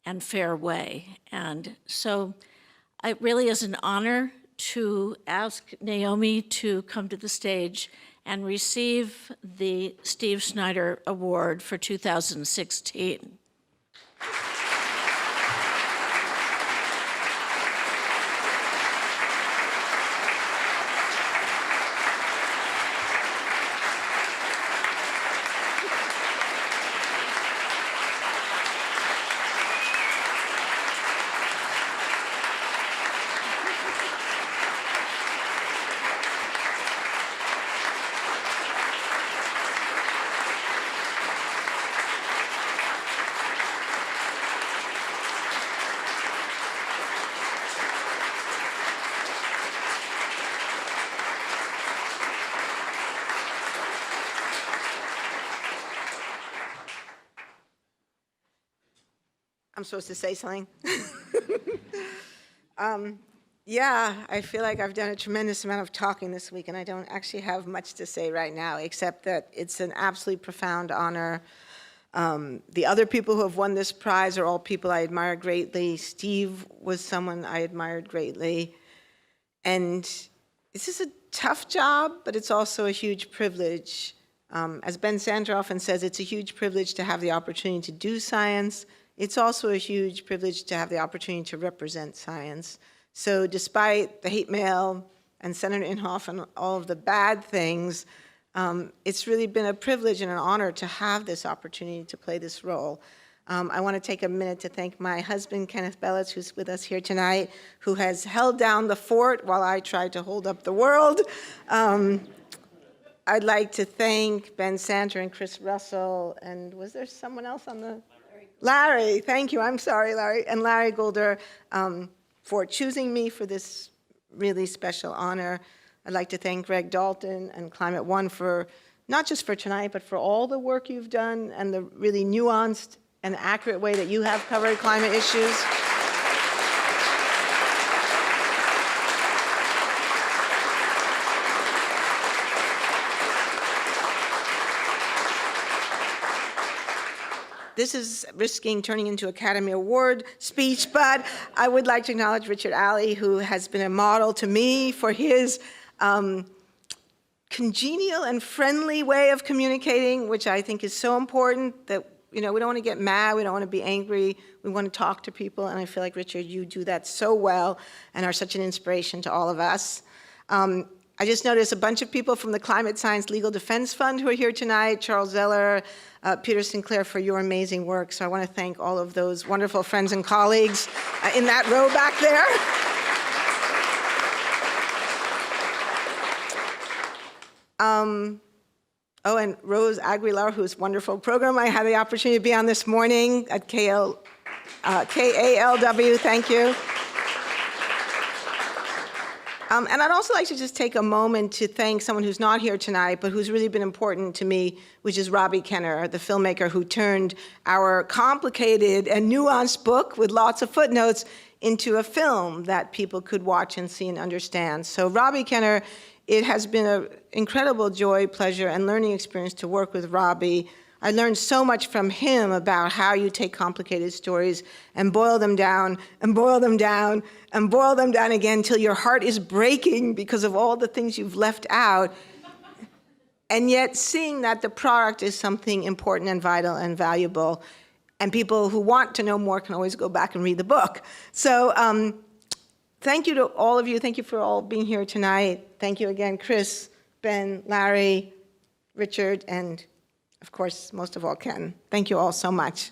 and fair way. And so it really is an honor to ask Naomi to come to the stage and receive the Steve Snyder Award for 2016. I'm supposed to say something? Yeah, I feel like I've done a tremendous amount of talking this week, and I don't actually have much to say right now, except that it's an absolutely profound honor. The other people who have won this prize are all people I admire greatly. Steve was someone I admired greatly. And this is a tough job, but it's also a huge privilege. As Ben Sander often says, it's a huge privilege to have the opportunity to do science. It's also a huge privilege to have the opportunity to represent science. So despite the hate mail and Senator Inhofe and all of the bad things, it's really been a privilege and an honor to have this opportunity to play this role. I want to take a minute to thank my husband, Kenneth Belitz, who's with us here tonight, who has held down the fort while I tried to hold up the world. I'd like to thank Ben Sander and Chris Russell, and was there someone else on the? Larry, thank you. I'm sorry, Larry. And Larry Goulder for choosing me for this really special honor. I'd like to thank Greg Dalton and Climate One for, not just for tonight, but for all the work you've done and the really nuanced and accurate way that you have covered climate issues. This is risking turning into Academy Award speech, but I would like to acknowledge Richard Alley, who has been a model to me for his congenial and friendly way of communicating, which I think is so important that, we don't want to get mad, we don't want to be angry, we want to talk to people, and I feel like, Richard, you do that so well and are such an inspiration to all of us. I just noticed a bunch of people from the Climate Science Legal Defense Fund who are here tonight, Charles Zeller, Peter Sinclair, for your amazing work. So I want to thank all of those wonderful friends and colleagues in that row back there. Oh, and Rose Aguilar, whose wonderful program I had the opportunity to be on this morning at KALW, thank you. And I'd also like to just take a moment to thank someone who's not here tonight, but who's really been important to me, which is Robbie Kenner, the filmmaker who turned our complicated and nuanced book with lots of footnotes into a film that people could watch and see and understand. So Robbie Kenner, it has been an incredible joy, pleasure, and learning experience to work with Robbie. I learned so much from him about how you take complicated stories and boil them down and boil them down and boil them down again till your heart is breaking because of all the things you've left out. And yet seeing that the product is something important and vital and valuable, and people who want to know more can always go back and read the book. So thank you to all of you. Thank you for all being here tonight. Thank you again, Chris, Ben, Larry, Richard, and of course, most of all, Ken. Thank you all so much.